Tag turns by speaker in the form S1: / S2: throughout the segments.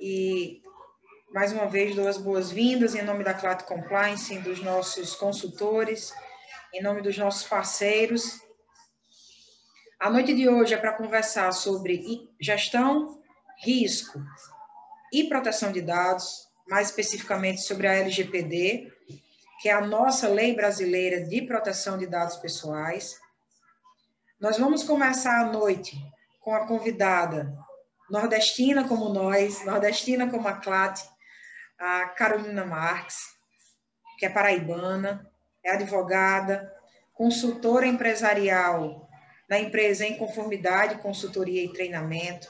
S1: E, mais uma vez, dou as boas-vindas em nome da Clato Compliance, dos nossos consultores, em nome dos nossos parceiros. A noite de hoje é para conversar sobre gestão, risco e proteção de dados, mais especificamente sobre a LGPD, que é a nossa lei brasileira de proteção de dados pessoais. Nós vamos começar a noite com a convidada nordestina como nós, nordestina como a Clat, a Carolina Marques, que é paraibana, é advogada, consultora empresarial da empresa Em Conformidade, Consultoria e Treinamento,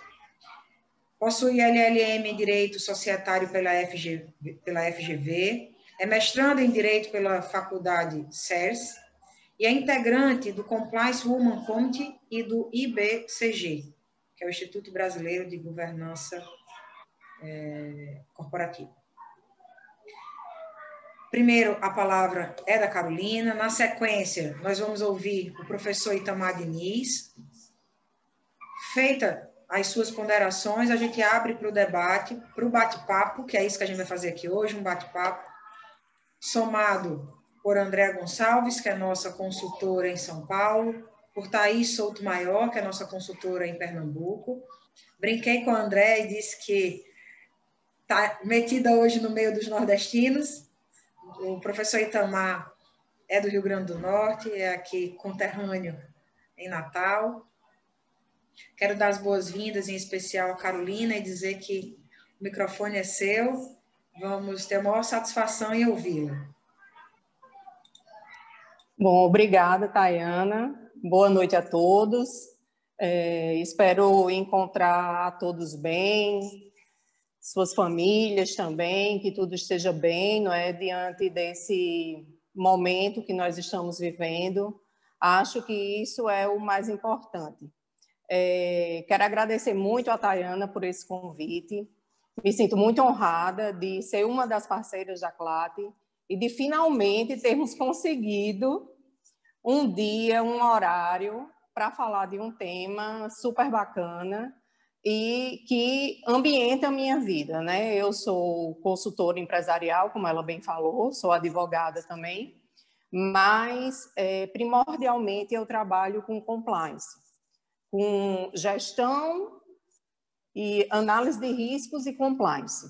S1: possui LLM em Direito Societário pela FGV, é mestranda em Direito pela Faculdade CERS e é integrante do Compliance Women Committee e do IBCG, que é o Instituto Brasileiro de Governança Corporativa. Primeiro, a palavra é da Carolina. Na sequência, nós vamos ouvir o professor Itamar Diniz. Feita as suas ponderações, a gente abre para o debate, para o bate-papo, que é isso que a gente vai fazer aqui hoje, um bate-papo, somado por Andréa Gonçalves, que é nossa consultora em São Paulo, por Thaís Souto Maior, que é nossa consultora em Pernambuco. Brinquei com a Andréa e disse que está metida hoje no meio dos nordestinos. O professor Itamar é do Rio Grande do Norte, é aqui conterrâneo em Natal. Quero dar as boas-vindas, em especial a Carolina, e dizer que o microfone é seu. Vamos ter a maior satisfação em ouvi-la.
S2: Bom, obrigada, Tayana. Boa noite a todos. Espero encontrar a todos bem, suas famílias também, que tudo esteja bem, não é? Diante desse momento que nós estamos vivendo. Acho que isso é o mais importante. Quero agradecer muito a Tayana por esse convite. Me sinto muito honrada de ser uma das parceiras da CLAT e de finalmente termos conseguido um dia, um horário para falar de um tema super bacana e que ambienta a minha vida, né? Eu sou consultora empresarial, como ela bem falou, sou advogada também, mas primordialmente eu trabalho com compliance, com gestão e análise de riscos e compliance.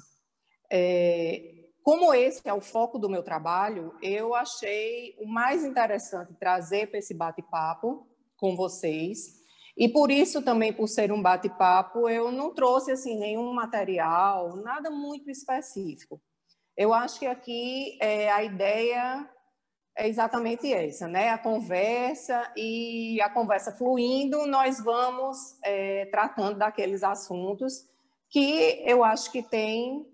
S2: Como esse é o foco do meu trabalho, eu achei o mais interessante trazer para esse bate-papo com vocês. E por isso também, por ser um bate-papo, eu não trouxe assim nenhum material, nada muito específico. Eu acho que aqui a ideia é exatamente essa, né? A conversa fluindo, nós vamos tratando daqueles assuntos que eu acho que tem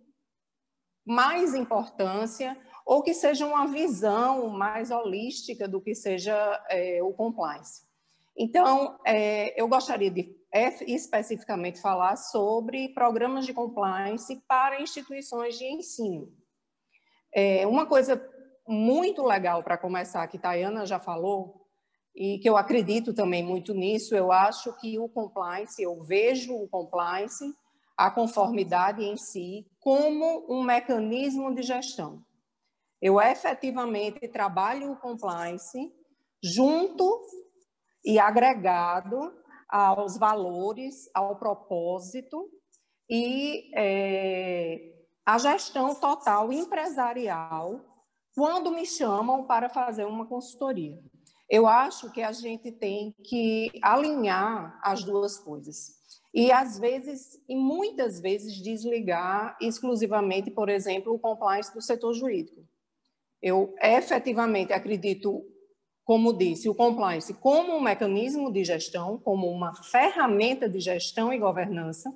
S2: mais importância ou que seja uma visão mais holística do que seja o compliance. Então, eu gostaria de especificamente falar sobre programas de compliance para instituições de ensino. Uma coisa muito legal para começar, que Tayana já falou, e que eu acredito também muito nisso, eu acho que o compliance, eu vejo o compliance, a conformidade em si, como um mecanismo de gestão. Eu efetivamente trabalho o compliance junto e agregado aos valores, ao propósito e a gestão total empresarial quando me chamam para fazer uma consultoria. Eu acho que a gente tem que alinhar as duas coisas. E, às vezes, e muitas vezes, desligar exclusivamente, por exemplo, o compliance do setor jurídico. Eu efetivamente acredito, como disse, o compliance como um mecanismo de gestão, como uma ferramenta de gestão e governança,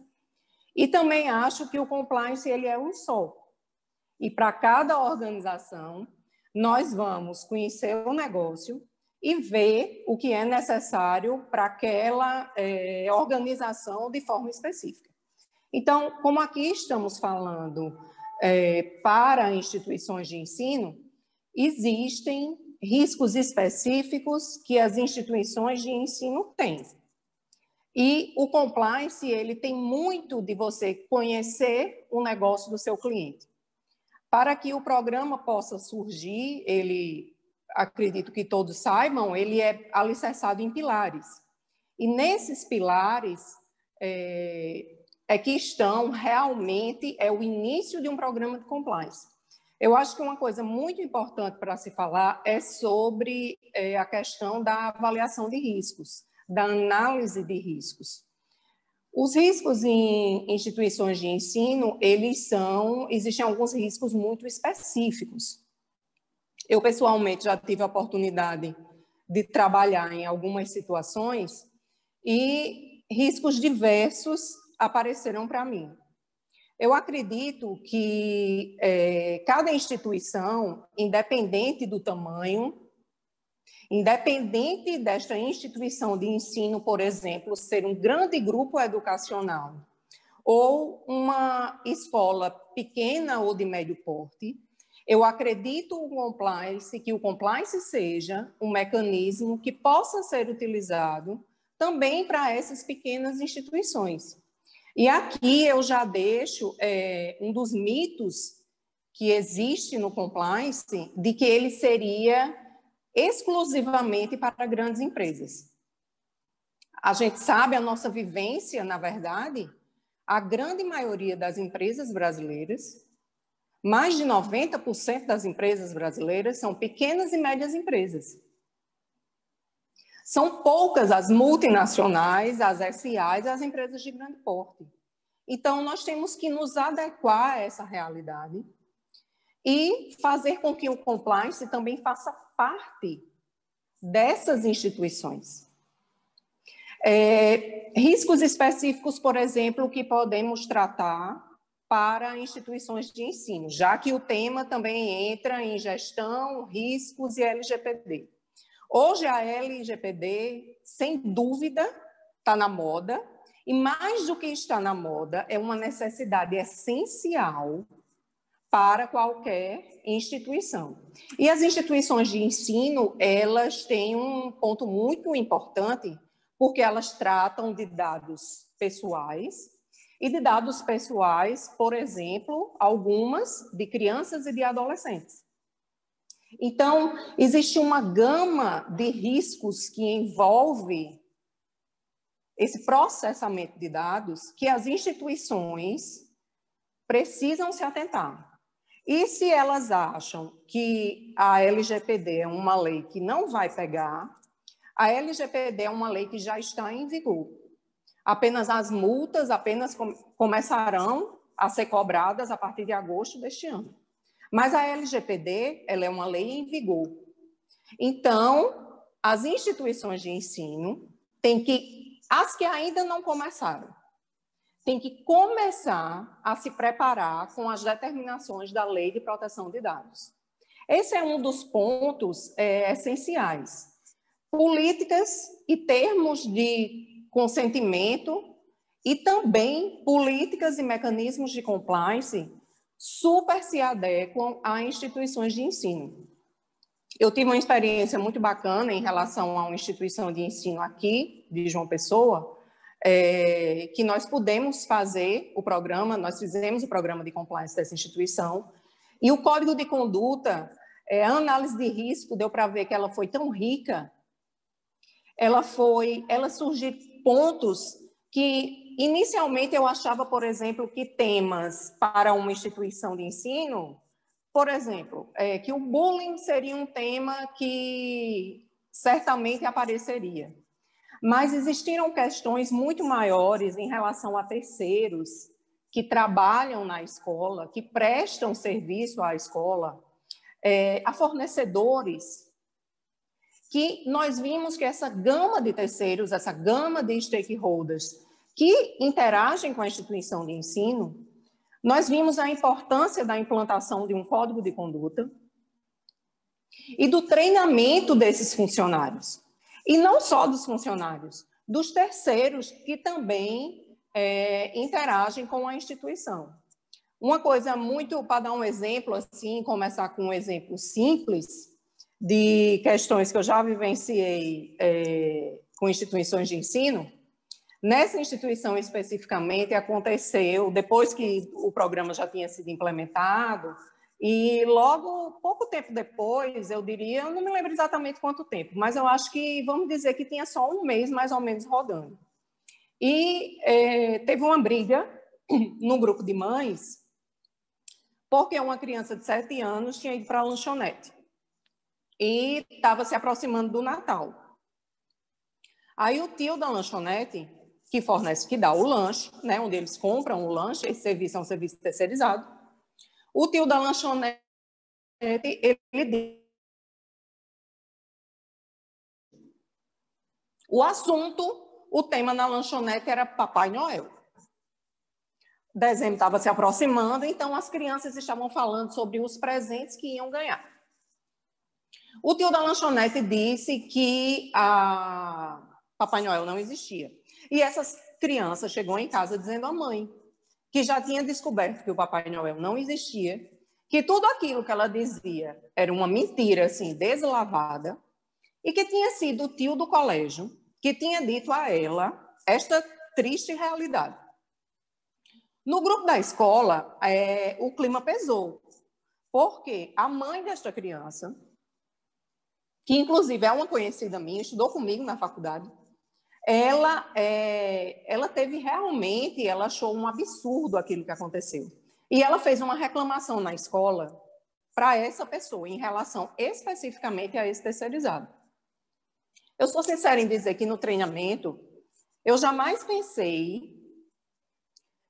S2: e também acho que o compliance ele é um só. E para cada organização, nós vamos conhecer o negócio e ver o que é necessário para aquela organização de forma específica. Então, como aqui estamos falando para instituições de ensino, existem riscos específicos que as instituições de ensino têm. E o compliance, ele tem muito de você conhecer o negócio do seu cliente. Para que o programa possa surgir, ele, acredito que todos saibam, ele é alicerçado em pilares. E nesses pilares que estão realmente, o início de um programa de compliance. Eu acho que uma coisa muito importante para se falar é sobre a questão da avaliação de riscos, da análise de riscos. Os riscos em instituições de ensino, existem alguns riscos muito específicos. Eu, pessoalmente, já tive a oportunidade de trabalhar em algumas situações e riscos diversos apareceram para mim. Eu acredito que cada instituição, independente do tamanho, independente desta instituição de ensino, por exemplo, ser um grande grupo educacional ou uma escola pequena ou de médio porte, eu acredito que o compliance seja um mecanismo que possa ser utilizado também para essas pequenas instituições. E aqui eu já deixo um dos mitos que existe no compliance, de que ele seria exclusivamente para grandes empresas. A gente sabe, a nossa vivência, na verdade, a grande maioria das empresas brasileiras, mais de 90% das empresas brasileiras são pequenas e médias empresas. São poucas as multinacionais, as SAs, as empresas de grande porte. Então, nós temos que nos adequar a essa realidade e fazer com que o compliance também faça parte dessas instituições. Riscos específicos, por exemplo, que podemos tratar para instituições de ensino, já que o tema também entra em gestão, riscos e LGPD. Hoje a LGPD, sem dúvida, está na moda, e mais do que está na moda, é uma necessidade essencial para qualquer instituição. E as instituições de ensino, elas têm um ponto muito importante, porque elas tratam de dados pessoais, e de dados pessoais, por exemplo, algumas de crianças e de adolescentes. Então, existe uma gama de riscos que envolve esse processamento de dados que as instituições precisam se atentar. E se elas acham que a LGPD é uma lei que não vai pegar, a LGPD é uma lei que já está em vigor. Apenas as multas começarão a ser cobradas a partir de agosto deste ano. Mas a LGPD, ela é uma lei em vigor. Então, as instituições de ensino as que ainda não começaram, têm que começar a se preparar com as determinações da Lei de Proteção de Dados. Esse é um dos pontos essenciais. Políticas e termos de consentimento e também políticas e mecanismos de compliance super se adequam a instituições de ensino. Eu tive uma experiência muito bacana em relação a uma instituição de ensino aqui, de João Pessoa, que nós pudemos fazer o programa, nós fizemos o programa de compliance dessa instituição, e o código de conduta, a análise de risco, deu para ver que ela foi tão rica, ela surgiu pontos que, inicialmente, eu achava, por exemplo, que temas para uma instituição de ensino, por exemplo, que o bullying seria um tema que certamente apareceria. Mas existiram questões muito maiores em relação a terceiros que trabalham na escola, que prestam serviço à escola, a fornecedores, que nós vimos que essa gama de terceiros, essa gama de stakeholders que interagem com a instituição de ensino, nós vimos a importância da implantação de um código de conduta e do treinamento desses funcionários. E não só dos funcionários, dos terceiros que também interagem com a instituição. Uma coisa muito, para dar um exemplo, assim, começar com um exemplo simples de questões que eu já vivenciei com instituições de ensino, Nessa instituição especificamente aconteceu, depois que o programa já tinha sido implementado, e logo, pouco tempo depois, eu diria, eu não me lembro exatamente quanto tempo, mas eu acho que, vamos dizer que tinha só um mês mais ou menos rodando. E teve uma briga no grupo de mães, porque uma criança de 7 anos tinha ido para a lanchonete e estava se aproximando do Natal. Aí o tio da lanchonete, que fornece, que dá o lanche, né, onde eles compram o lanche, esse serviço é um serviço terceirizado, o tio da lanchonete, ele o assunto, o tema na lanchonete era Papai Noel. Dezembro estava se aproximando, então as crianças estavam falando sobre os presentes que iam ganhar. O tio da lanchonete disse que a Papai Noel não existia. E essas crianças chegou em casa dizendo à mãe que já tinha descoberto que o Papai Noel não existia, que tudo aquilo que ela dizia era uma mentira, assim, deslavada, e que tinha sido o tio do colégio que tinha dito a ela esta triste realidade. No grupo da escola, o clima pesou, porque a mãe desta criança, que inclusive é uma conhecida minha, estudou comigo na faculdade, ela teve realmente, ela achou um absurdo aquilo que aconteceu. E ela fez uma reclamação na escola para essa pessoa, em relação especificamente a esse terceirizado. Eu sou sincera em dizer que no treinamento, eu jamais pensei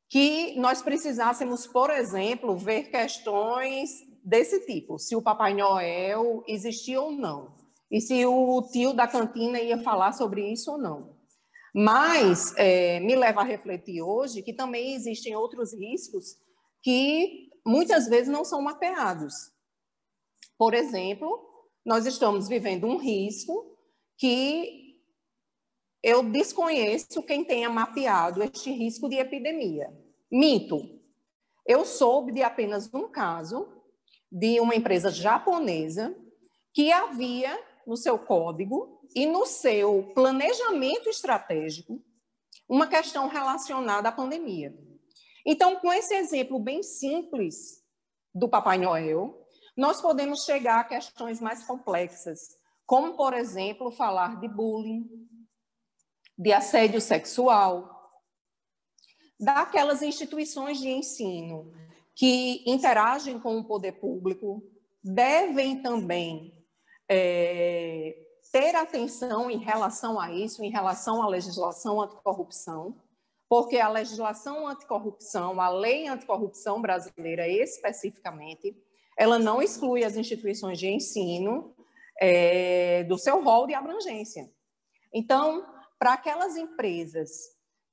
S2: que nós precisássemos, por exemplo, ver questões desse tipo, se o Papai Noel existia ou não, e se o tio da cantina ia falar sobre isso ou não. Mas me leva a refletir hoje que também existem outros riscos que muitas vezes não são mapeados. Por exemplo, nós estamos vivendo um risco que eu desconheço quem tenha mapeado este risco de epidemia. Minto. Eu soube de apenas um caso de uma empresa japonesa que havia no seu código e no seu planejamento estratégico uma questão relacionada à pandemia. Então, com esse exemplo bem simples do Papai Noel, nós podemos chegar a questões mais complexas, como, por exemplo, falar de bullying, de assédio sexual, daquelas instituições de ensino que interagem com o poder público, devem também ter atenção em relação a isso, em relação à legislação anticorrupção, porque a legislação anticorrupção, a lei anticorrupção brasileira especificamente, ela não exclui as instituições de ensino do seu rol de abrangência. Então, para aquelas empresas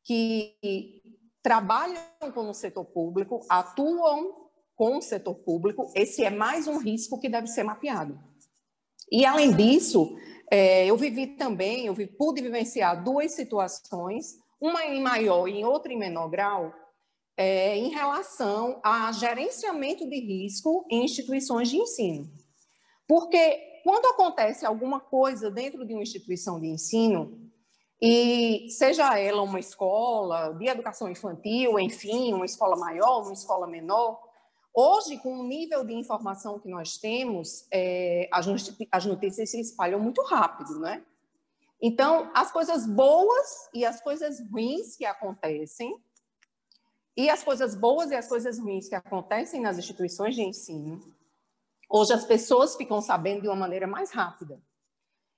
S2: que trabalham com o setor público, atuam com o setor público, esse é mais um risco que deve ser mapeado. E, além disso, pude vivenciar duas situações, uma em maior e outra em menor grau, em relação a gerenciamento de risco em instituições de ensino. Porque quando acontece alguma coisa dentro de uma instituição de ensino, e seja ela uma escola de educação infantil, enfim, uma escola maior, uma escola menor, hoje, com o nível de informação que nós temos, as notícias se espalham muito rápido, né? Então, as coisas boas e as coisas ruins que acontecem, e as coisas boas e as coisas ruins que acontecem nas instituições de ensino, hoje as pessoas ficam sabendo de uma maneira mais rápida.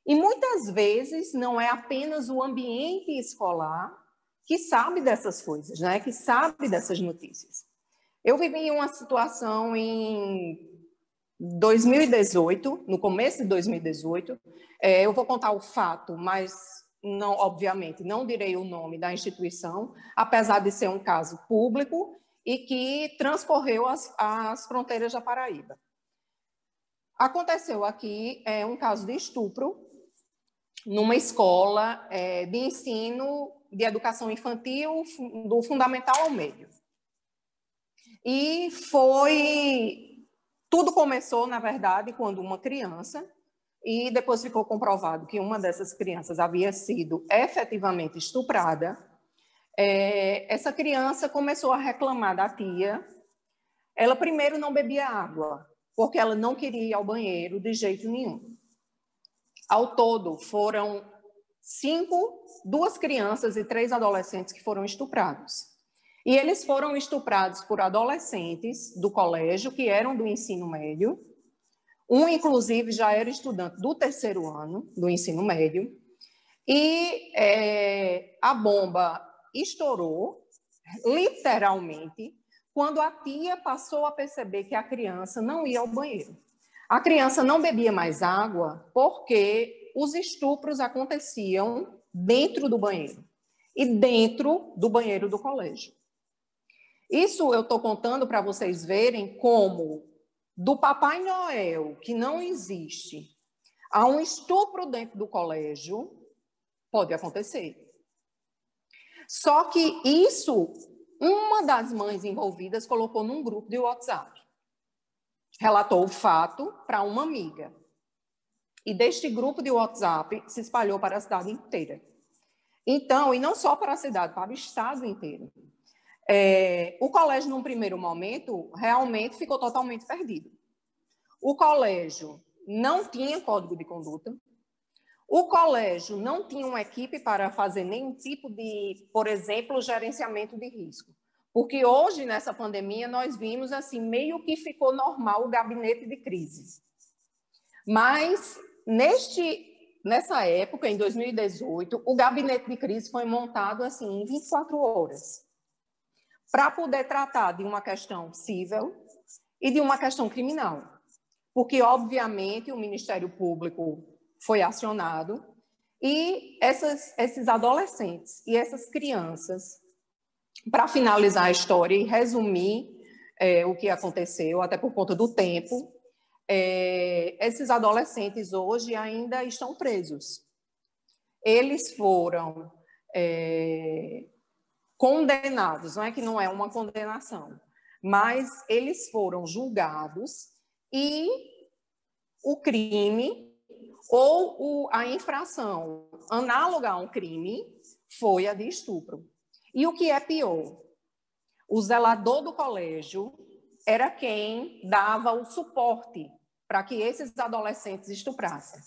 S2: E muitas vezes não é apenas o ambiente escolar que sabe dessas coisas, né? Que sabe dessas notícias. Eu vivi uma situação em 2018, no começo de 2018. Eu vou contar o fato, mas não, obviamente, não direi o nome da instituição, apesar de ser um caso público e que transcorreu as fronteiras da Paraíba. Aconteceu aqui um caso de estupro numa escola de ensino de educação infantil, do fundamental ao médio. E tudo começou, na verdade, quando uma criança, e depois ficou comprovado que uma dessas crianças havia sido efetivamente estuprada, essa criança começou a reclamar da tia. Ela primeiro não bebia água, porque ela não queria ir ao banheiro de jeito nenhum. Ao todo, foram 2 crianças e 3 adolescentes que foram estuprados. E eles foram estuprados por adolescentes do colégio, que eram do ensino médio. Um, inclusive, já era estudante do 3º ano do ensino médio. E a bomba estourou, literalmente, quando a tia passou a perceber que a criança não ia ao banheiro. A criança não bebia mais água porque os estupros aconteciam dentro do banheiro e dentro do banheiro do colégio. Isso eu estou contando para vocês verem como do Papai Noel, que não existe, a um estupro dentro do colégio, pode acontecer. Só que isso, uma das mães envolvidas colocou num grupo de WhatsApp. Relatou o fato para uma amiga. E deste grupo de WhatsApp se espalhou para a cidade inteira. Então, e não só para a cidade, para o estado inteiro. O colégio, num primeiro momento, realmente ficou totalmente perdido. O colégio não tinha código de conduta. O colégio não tinha uma equipe para fazer nenhum tipo de, por exemplo, gerenciamento de risco. Porque hoje, nessa pandemia, nós vimos, assim, meio que ficou normal o gabinete de crise. Mas, nessa época, em 2018, o gabinete de crise foi montado, assim, em 24 horas, para poder tratar de uma questão civil e de uma questão criminal. Porque, obviamente, o Ministério Público foi acionado e esses adolescentes e essas crianças, para finalizar a história e resumir o que aconteceu, até por conta do tempo, esses adolescentes hoje ainda estão presos. Eles foram condenados, não é que não é uma condenação, mas eles foram julgados e o crime ou a infração análoga a um crime foi a de estupro. E o que é pior, o zelador do colégio era quem dava o suporte para que esses adolescentes estuprassem.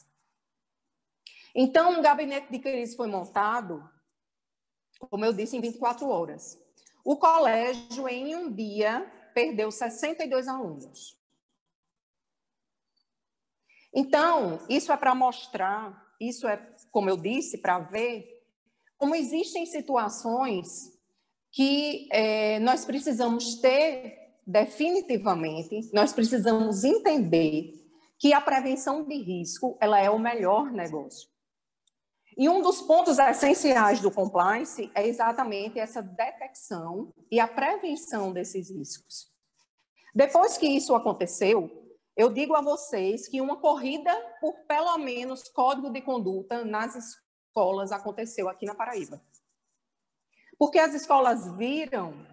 S2: Então, um gabinete de crise foi montado, como eu disse, em 24 horas. O colégio, em um dia, perdeu 62 alunos. Então, isso é para mostrar, isso é, como eu disse, para ver como existem situações que nós precisamos ter definitivamente, nós precisamos entender que a prevenção de risco ela é o melhor negócio. E um dos pontos essenciais do compliance é exatamente essa detecção e a prevenção desses riscos. Depois que isso aconteceu, eu digo a vocês que uma corrida por pelo menos código de conduta nas escolas aconteceu aqui na Paraíba. Porque as escolas viram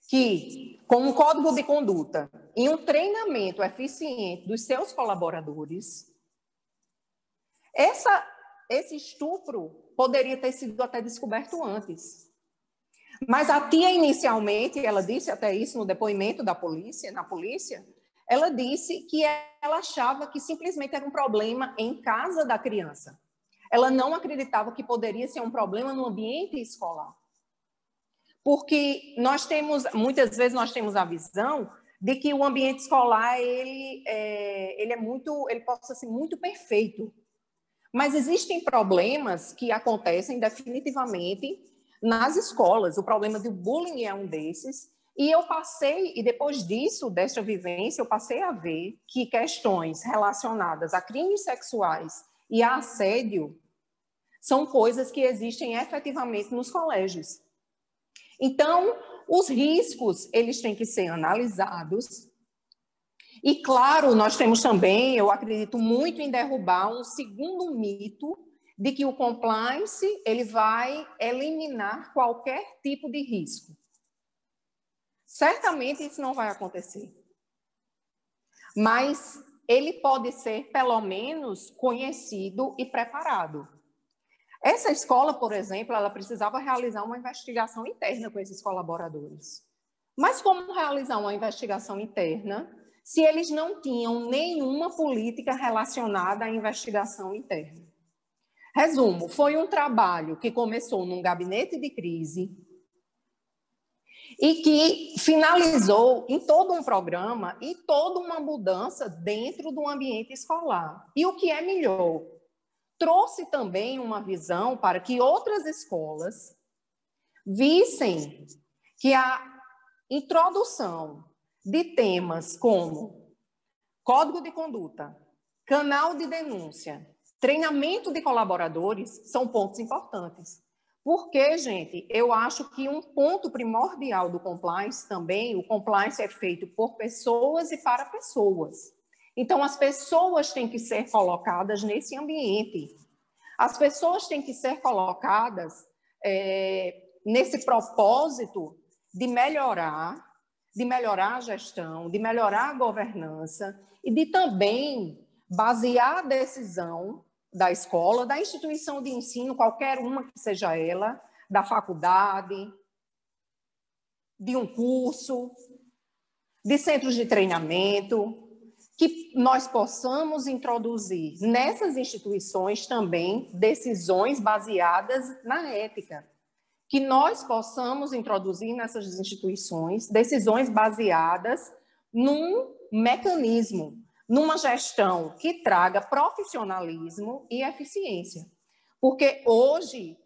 S2: que, com um código de conduta e um treinamento eficiente dos seus colaboradores, esse estupro poderia ter sido até descoberto antes. Mas a tia, inicialmente, ela disse até isso no depoimento da polícia, na polícia, ela disse que ela achava que simplesmente era um problema em casa da criança. Ela não acreditava que poderia ser um problema no ambiente escolar. Porque muitas vezes nós temos a visão de que o ambiente escolar ele possa ser muito perfeito. Mas existem problemas que acontecem definitivamente nas escolas. O problema do bullying é um desses. E depois disso, desta vivência, eu passei a ver que questões relacionadas a crimes sexuais e a assédio são coisas que existem efetivamente nos colégios. Então, os riscos, eles têm que ser analisados. E, claro, nós temos também, eu acredito muito em derrubar um segundo mito de que o compliance ele vai eliminar qualquer tipo de risco. Certamente isso não vai acontecer. Mas ele pode ser, pelo menos, conhecido e preparado. Essa escola, por exemplo, ela precisava realizar uma investigação interna com esses colaboradores. Mas como realizar uma investigação interna se eles não tinham nenhuma política relacionada à investigação interna? Resumo, foi um trabalho que começou num gabinete de crise e que finalizou em todo um programa e toda uma mudança dentro do ambiente escolar. E o que é melhor, trouxe também uma visão para que outras escolas vissem que a introdução de temas como código de conduta, canal de denúncia, treinamento de colaboradores são pontos importantes. Porque, gente, eu acho que um ponto primordial do compliance também, o compliance é feito por pessoas e para pessoas. Então, as pessoas têm que ser colocadas nesse ambiente. As pessoas têm que ser colocadas nesse propósito de melhorar a gestão, de melhorar a governança e de também basear a decisão da escola, da instituição de ensino, qualquer uma que seja ela, da faculdade, de um curso, de centros de treinamento, que nós possamos introduzir nessas instituições também decisões baseadas na ética. Que nós possamos introduzir nessas instituições decisões baseadas num mecanismo, numa gestão que traga profissionalismo e eficiência. Porque hoje,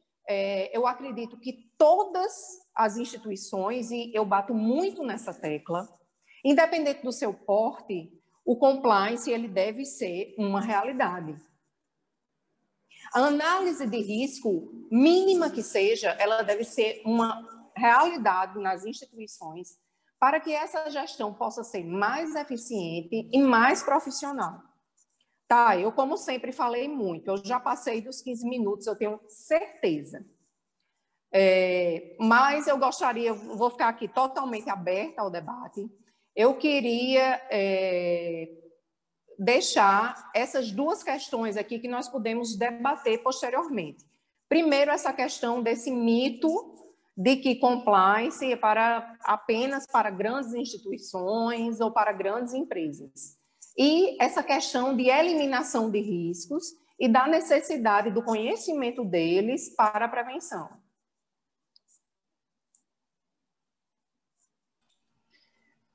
S2: eu acredito que todas as instituições, e eu bato muito nessa tecla, independente do seu porte, o compliance ele deve ser uma realidade. A análise de risco, mínima que seja, ela deve ser uma realidade nas instituições para que essa gestão possa ser mais eficiente e mais profissional. Tá, eu, como sempre, falei muito. Eu já passei dos 15 minutos, eu tenho certeza. Mas eu gostaria, vou ficar aqui totalmente aberta ao debate. Eu queria deixar essas duas questões aqui que nós podemos debater posteriormente. Primeiro, essa questão desse mito de que compliance é apenas para grandes instituições ou para grandes empresas. E essa questão de eliminação de riscos e da necessidade do conhecimento deles para a prevenção.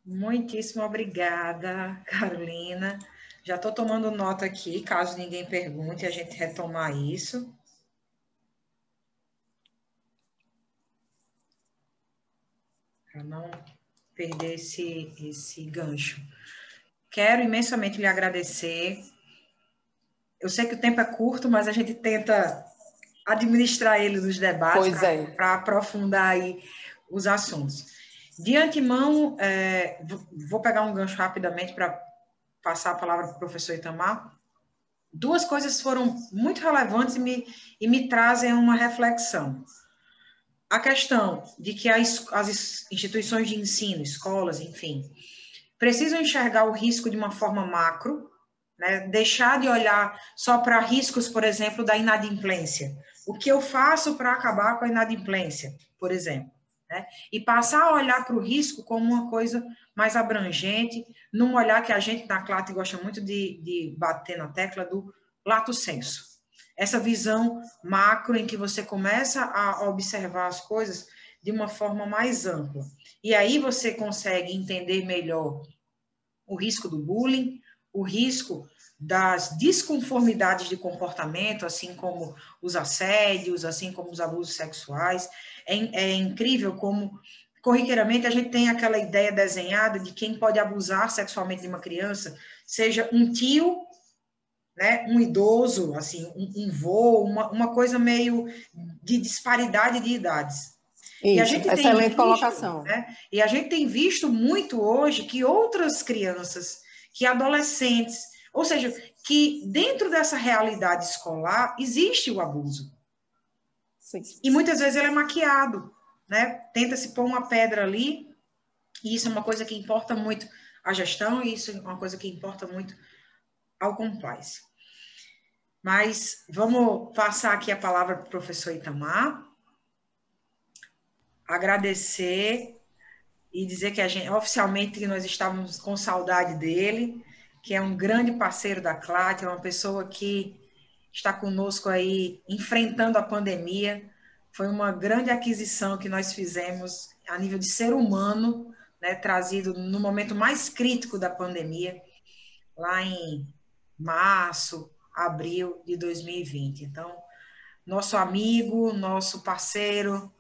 S1: Muitíssimo obrigada, Carolina. Já estou tomando nota aqui, caso ninguém pergunte, a gente retomar isso. Para não perder esse gancho. Quero imensamente lhe agradecer. Eu sei que o tempo é curto, mas a gente tenta administrar ele nos debates para aprofundar aí os assuntos. De antemão, vou pegar um gancho rapidamente para passar a palavra para o professor Itamar. Duas coisas foram muito relevantes e me trazem uma reflexão. A questão de que as instituições de ensino, escolas, enfim, precisam enxergar o risco de uma forma macro, né? Deixar de olhar só para riscos, por exemplo, da inadimplência. O que eu faço para acabar com a inadimplência, por exemplo, né? E passar a olhar para o risco como uma coisa mais abrangente, num olhar que a gente na Clate gosta muito de bater na tecla do lato sensu. Essa visão macro em que você começa a observar as coisas de uma forma mais ampla. E aí você consegue entender melhor o risco do bullying, o risco das desconformidades de comportamento, assim como os assédios, assim como os abusos sexuais. É incrível como, corriqueiramente, a gente tem aquela ideia desenhada de quem pode abusar sexualmente de uma criança, seja um tio, né, um idoso, assim, um vô, uma coisa meio de disparidade de idades.
S2: Isso, e a gente excelente colocação.
S1: Né, e a gente tem visto muito hoje que outras crianças, que adolescentes, ou seja, que dentro dessa realidade escolar existe o abuso. Sim. E muitas vezes ele é maquiado, né? Tenta-se pôr uma pedra ali, e isso é uma coisa que importa muito à gestão, e isso é uma coisa que importa muito ao compliance. Mas vamos passar aqui a palavra para o professor Itamar, agradecer e dizer que a gente, oficialmente, que nós estávamos com saudade dele, que é um grande parceiro da CLAT, é uma pessoa que está conosco aí enfrentando a pandemia. Foi uma grande aquisição que nós fizemos a nível de ser humano, né, trazido no momento mais crítico da pandemia, lá em março, abril de 2020. Então, nosso amigo, nosso parceiro,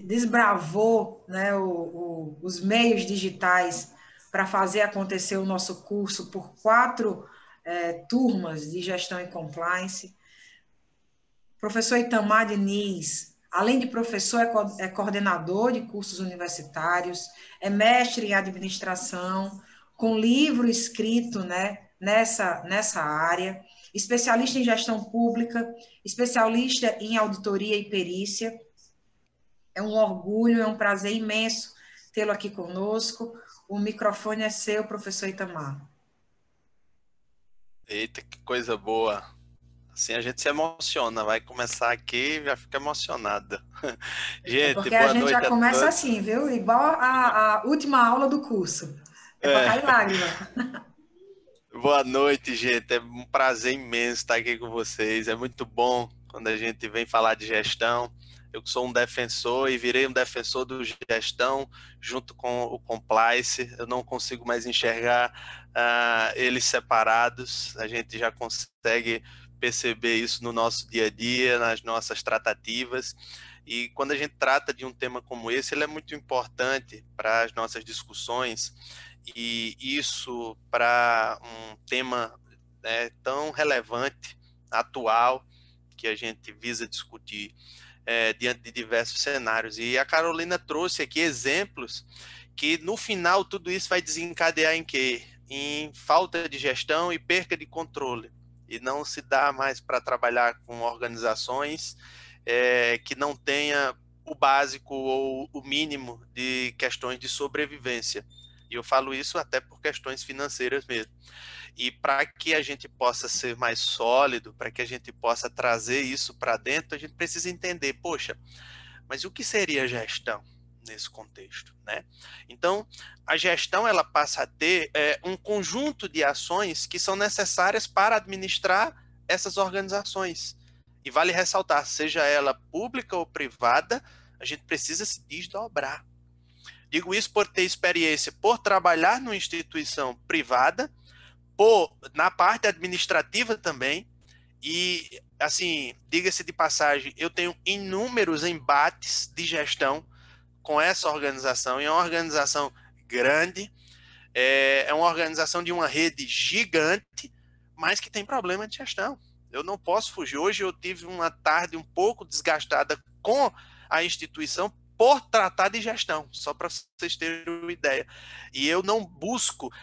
S1: desbravou, né, os meios digitais para fazer acontecer o nosso curso por 4 turmas de gestão e compliance. Professor Itamar Diniz, além de professor, é coordenador de cursos universitários, é mestre em administração, com livro escrito, né, nessa área, especialista em gestão pública, especialista em auditoria e perícia. É um orgulho, é um prazer imenso tê-lo aqui conosco. O microfone é seu, professor Itamar.
S3: Eita, que coisa boa. Assim a gente se emociona, vai começar aqui e já fica emocionada.
S1: É
S3: Gente,
S1: porque a
S3: boa
S1: gente já
S3: noite a
S1: começa
S3: todos.
S1: assim, viu? Igual a última aula do curso. É para cair lágrima.
S3: Boa noite, gente. É um prazer imenso estar aqui com vocês. É muito bom quando a gente vem falar de gestão. Eu sou um defensor e virei um defensor do gestão junto com o compliance. Eu não consigo mais enxergar eles separados. A gente já consegue perceber isso no nosso dia a dia, nas nossas tratativas. E quando a gente trata de um tema como esse, ele é muito importante para as nossas discussões. E isso para um tema, né, tão relevante, atual, que a gente visa discutir diante de diversos cenários. E a Carolina trouxe aqui exemplos que, no final, tudo isso vai desencadear em quê? Em falta de gestão e perca de controle. E não se dá mais para trabalhar com organizações que não tenha o básico ou o mínimo de questões de sobrevivência. E eu falo isso até por questões financeiras mesmo. E para que a gente possa ser mais sólido, para que a gente possa trazer isso para dentro, a gente precisa entender, poxa, mas o que seria gestão nesse contexto, né? Então, a gestão ela passa a ter um conjunto de ações que são necessárias para administrar essas organizações. E vale ressaltar, seja ela pública ou privada, a gente precisa se desdobrar. Digo isso por ter experiência, por trabalhar numa instituição privada, na parte administrativa também, e, assim, diga-se de passagem, eu tenho inúmeros embates de gestão com essa organização, e é uma organização grande, é uma organização de uma rede gigante, mas que tem problema de gestão. Eu não posso fugir. Hoje eu tive uma tarde um pouco desgastada com a instituição por tratar de gestão, só para vocês terem uma ideia. E eu não busco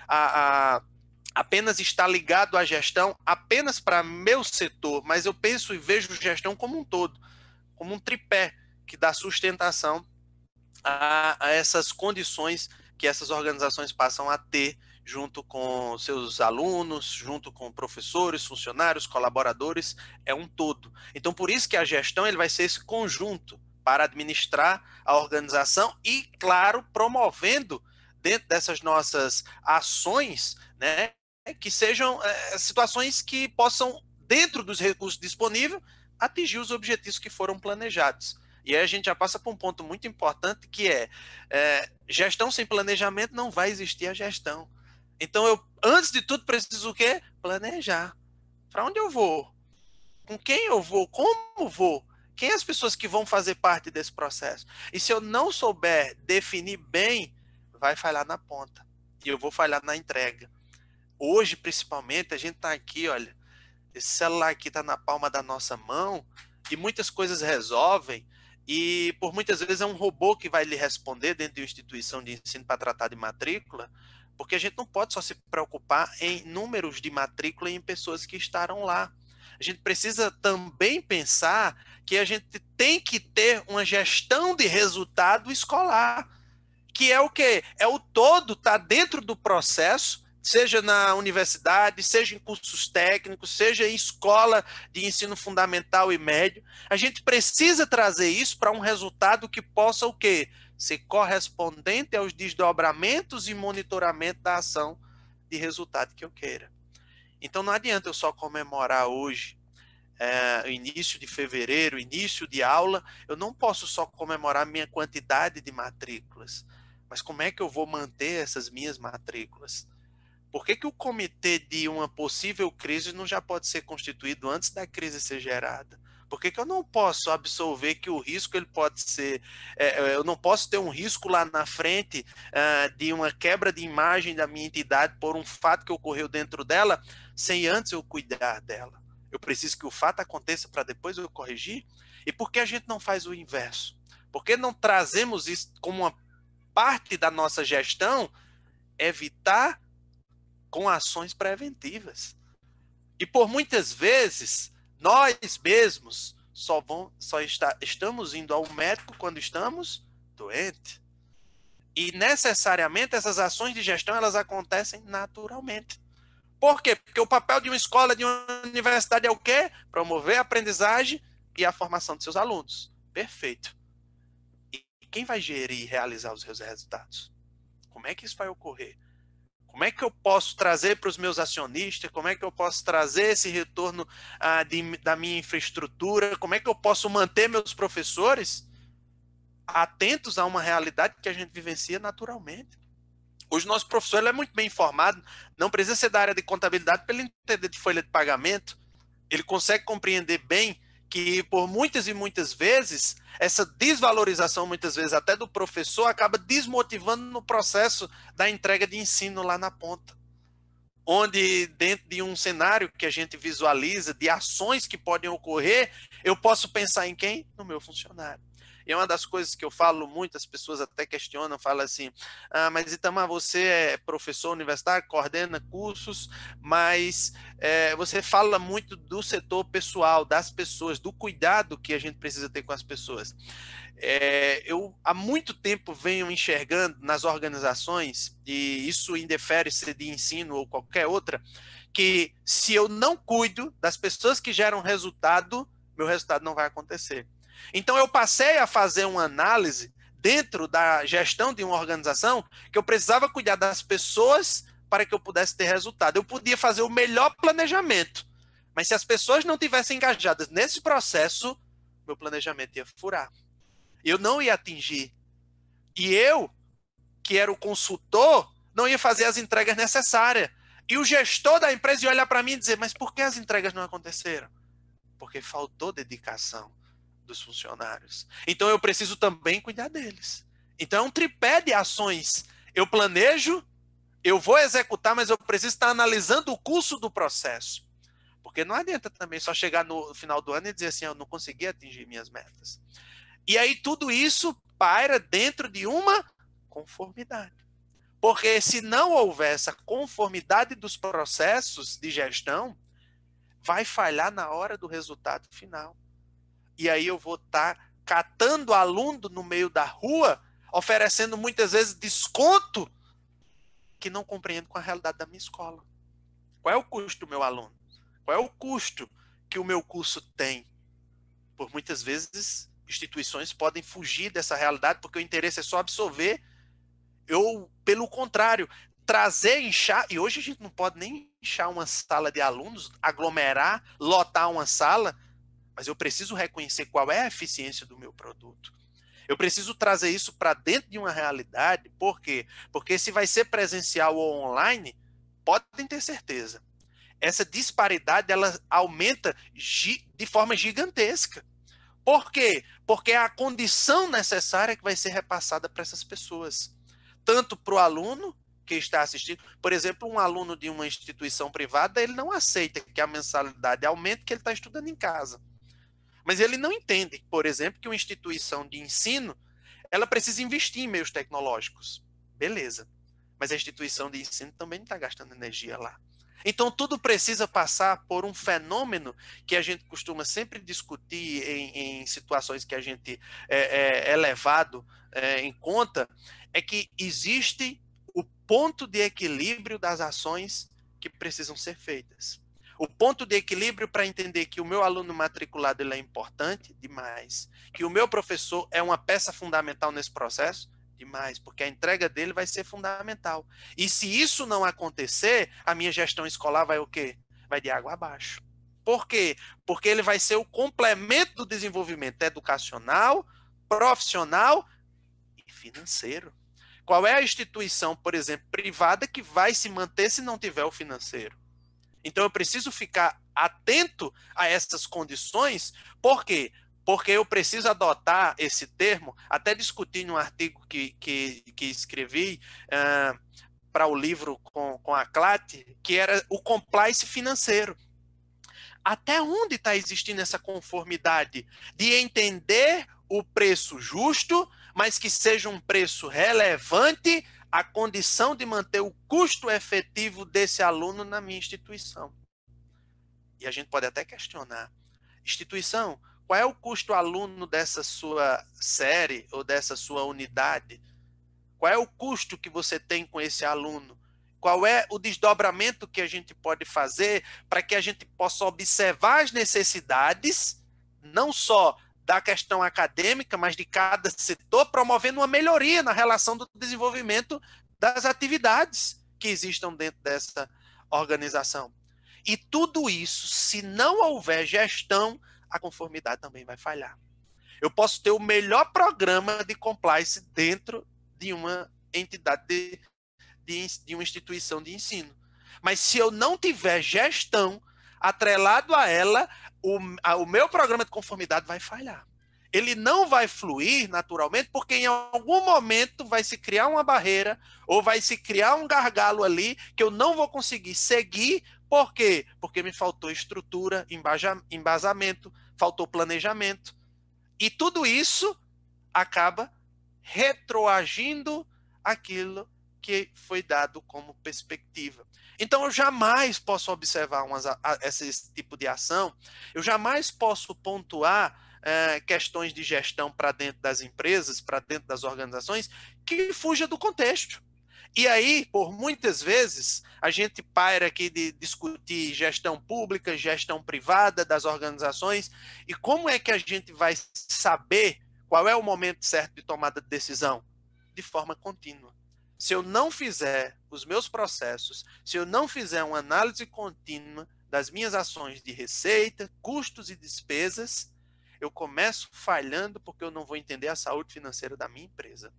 S3: apenas estar ligado à gestão apenas para meu setor, mas eu penso e vejo gestão como um todo, como um tripé que dá sustentação a essas condições que essas organizações passam a ter junto com seus alunos, junto com professores, funcionários, colaboradores, é um todo. Então, por isso que a gestão ele vai ser esse conjunto para administrar a organização e, claro, promovendo dentro dessas nossas ações, né, que sejam situações que possam, dentro dos recursos disponíveis, atingir os objetivos que foram planejados. E aí a gente já passa para um ponto muito importante, que gestão sem planejamento não vai existir a gestão. Então, eu, antes de tudo, preciso o quê? Planejar. Para onde eu vou? Com quem eu vou? Como vou? Quem as pessoas que vão fazer parte desse processo? E se eu não souber definir bem, vai falhar na ponta. E eu vou falhar na entrega. Hoje, principalmente, a gente está aqui, olha, esse celular aqui está na palma da nossa mão e muitas coisas resolvem. E por muitas vezes é um robô que vai lhe responder dentro de uma instituição de ensino para tratar de matrícula, porque a gente não pode só se preocupar em números de matrícula e em pessoas que estarão lá. A gente precisa também pensar que a gente tem que ter uma gestão de resultado escolar, que é o quê? É o todo, está dentro do processo, seja na universidade, seja em cursos técnicos, seja em escola de ensino fundamental e médio. A gente precisa trazer isso para um resultado que possa o quê? Ser correspondente aos desdobramentos e monitoramento da ação de resultado que eu queira. Então não adianta eu só comemorar hoje, o início de fevereiro, início de aula, eu não posso só comemorar minha quantidade de matrículas, mas como é que eu vou manter essas minhas matrículas? Por que que o comitê de uma possível crise não já pode ser constituído antes da crise ser gerada? Por que que eu não posso absolver que o risco ele pode ser... eu não posso ter um risco lá na frente de uma quebra de imagem da minha entidade por um fato que ocorreu dentro dela, sem antes eu cuidar dela. Eu preciso que o fato aconteça para depois eu corrigir? E por que a gente não faz o inverso? Por que não trazemos isso como uma parte da nossa gestão, evitar com ações preventivas? E por muitas vezes, nós mesmos estamos indo ao médico quando estamos doentes. E necessariamente essas ações de gestão elas acontecem naturalmente. Por quê? Porque o papel de uma escola, de uma universidade é o quê? Promover a aprendizagem e a formação de seus alunos. Perfeito. E quem vai gerir e realizar os seus resultados? Como é que isso vai ocorrer? Como é que eu posso trazer para os meus acionistas? Como é que eu posso trazer esse retorno da minha infraestrutura? Como é que eu posso manter meus professores atentos a uma realidade que a gente vivencia naturalmente? Hoje o nosso professor ele é muito bem informado, não precisa ser da área de contabilidade para ele entender de folha de pagamento. Ele consegue compreender bem que por muitas e muitas vezes, essa desvalorização, muitas vezes até do professor, acaba desmotivando no processo da entrega de ensino lá na ponta. Onde dentro de um cenário que a gente visualiza, de ações que podem ocorrer, eu posso pensar em quem? No meu funcionário. E é uma das coisas que eu falo muito, as pessoas até questionam, falam assim, mas Itamar, você é professor universitário, coordena cursos, mas você fala muito do setor pessoal, das pessoas, do cuidado que a gente precisa ter com as pessoas. Eu há muito tempo venho enxergando nas organizações, e isso indefere se de ensino ou qualquer outra, que se eu não cuido das pessoas que geram resultado, meu resultado não vai acontecer. Então eu passei a fazer uma análise dentro da gestão de uma organização que eu precisava cuidar das pessoas para que eu pudesse ter resultado. Eu podia fazer o melhor planejamento, mas se as pessoas não tivessem engajadas nesse processo, meu planejamento ia furar. Eu não ia atingir. E eu, que era o consultor, não ia fazer as entregas necessárias. E o gestor da empresa ia olhar para mim e dizer, mas por que as entregas não aconteceram? Porque faltou dedicação dos funcionários. Então eu preciso também cuidar deles. Então é um tripé de ações. Eu planejo, eu vou executar, mas eu preciso estar analisando o curso do processo. Porque não adianta também só chegar no final do ano e dizer assim, eu não consegui atingir minhas metas. E aí tudo isso paira dentro de uma conformidade. Porque se não houver essa conformidade dos processos de gestão, vai falhar na hora do resultado final. E aí eu vou estar catando aluno no meio da rua, oferecendo muitas vezes desconto que não compreendo com a realidade da minha escola. Qual é o custo do meu aluno? Qual é o custo que o meu curso tem? Por muitas vezes, instituições podem fugir dessa realidade porque o interesse é só absorver. Eu, pelo contrário, trazer, inchar, e hoje a gente não pode nem inchar uma sala de alunos, aglomerar, lotar uma sala, mas eu preciso reconhecer qual é a eficiência do meu produto. Eu preciso trazer isso para dentro de uma realidade. Por quê? Porque se vai ser presencial ou online, podem ter certeza. Essa disparidade ela aumenta de forma gigantesca. Por quê? Porque é a condição necessária que vai ser repassada para essas pessoas. Tanto para o aluno que está assistindo. Por exemplo, um aluno de uma instituição privada, ele não aceita que a mensalidade aumente porque ele está estudando em casa. Mas ele não entende, por exemplo, que uma instituição de ensino, ela precisa investir em meios tecnológicos. Beleza. Mas a instituição de ensino também não está gastando energia lá. Então, tudo precisa passar por um fenômeno que a gente costuma sempre discutir em situações que a gente é levado em conta, é que existe o ponto de equilíbrio das ações que precisam ser feitas. O ponto de equilíbrio para entender que o meu aluno matriculado ele é importante demais, que o meu professor é uma peça fundamental nesse processo demais, porque a entrega dele vai ser fundamental. E se isso não acontecer, a minha gestão escolar vai o quê? Vai de água abaixo. Por quê? Porque ele vai ser o complemento do desenvolvimento educacional, profissional e financeiro. Qual é a instituição, por exemplo, privada que vai se manter se não tiver o financeiro? Então, eu preciso ficar atento a essas condições. Por quê? Porque eu preciso adotar esse termo, até discutir num artigo que escrevi para o livro com a CLAT, que era o compliance financeiro. Até onde está existindo essa conformidade de entender o preço justo, mas que seja um preço relevante à condição de manter o custo efetivo desse aluno na minha instituição? E a gente pode até questionar. Instituição, qual é o custo aluno dessa sua série ou dessa sua unidade? Qual é o custo que você tem com esse aluno? Qual é o desdobramento que a gente pode fazer para que a gente possa observar as necessidades, não só da questão acadêmica, mas de cada setor, promovendo uma melhoria na relação do desenvolvimento das atividades que existam dentro dessa organização. E tudo isso, se não houver gestão, a conformidade também vai falhar. Eu posso ter o melhor programa de compliance dentro de uma entidade, de uma instituição de ensino. Mas se eu não tiver gestão atrelado a ela, o meu programa de conformidade vai falhar. Ele não vai fluir naturalmente, porque em algum momento vai se criar uma barreira ou vai se criar um gargalo ali que eu não vou conseguir seguir. Por quê? Porque me faltou estrutura, embasamento, faltou planejamento. E tudo isso acaba retroagindo aquilo que foi dado como perspectiva. Então, eu jamais posso observar esse tipo de ação, eu jamais posso pontuar questões de gestão para dentro das empresas, para dentro das organizações, que fuja do contexto. E aí, por muitas vezes, a gente paira aqui de discutir gestão pública, gestão privada das organizações, e como é que a gente vai saber qual é o momento certo de tomada de decisão? De forma contínua. Se eu não fizer os meus processos, se eu não fizer uma análise contínua das minhas ações de receita, custos e despesas, eu começo falhando porque eu não vou entender a saúde financeira da minha empresa.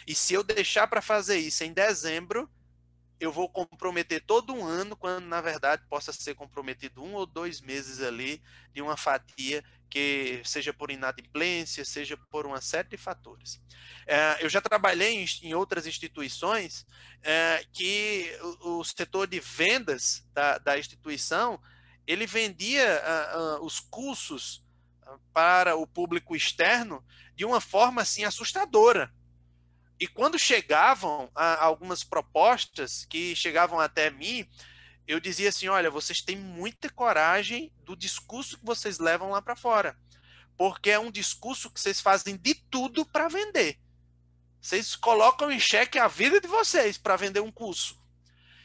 S3: E se eu deixar para fazer isso em dezembro, eu vou comprometer todo um ano, quando na verdade possa ser comprometido 1 ou 2 meses ali de uma fatia que seja por inadimplência, seja por uma série de fatores. Eu já trabalhei em outras instituições que o setor de vendas da instituição, ele vendia os cursos para o público externo de uma forma assim assustadora. E quando chegavam algumas propostas que chegavam até mim, eu dizia assim, olha, vocês têm muita coragem do discurso que vocês levam lá para fora. Porque é um discurso que vocês fazem de tudo para vender. Vocês colocam em xeque a vida de vocês para vender um curso.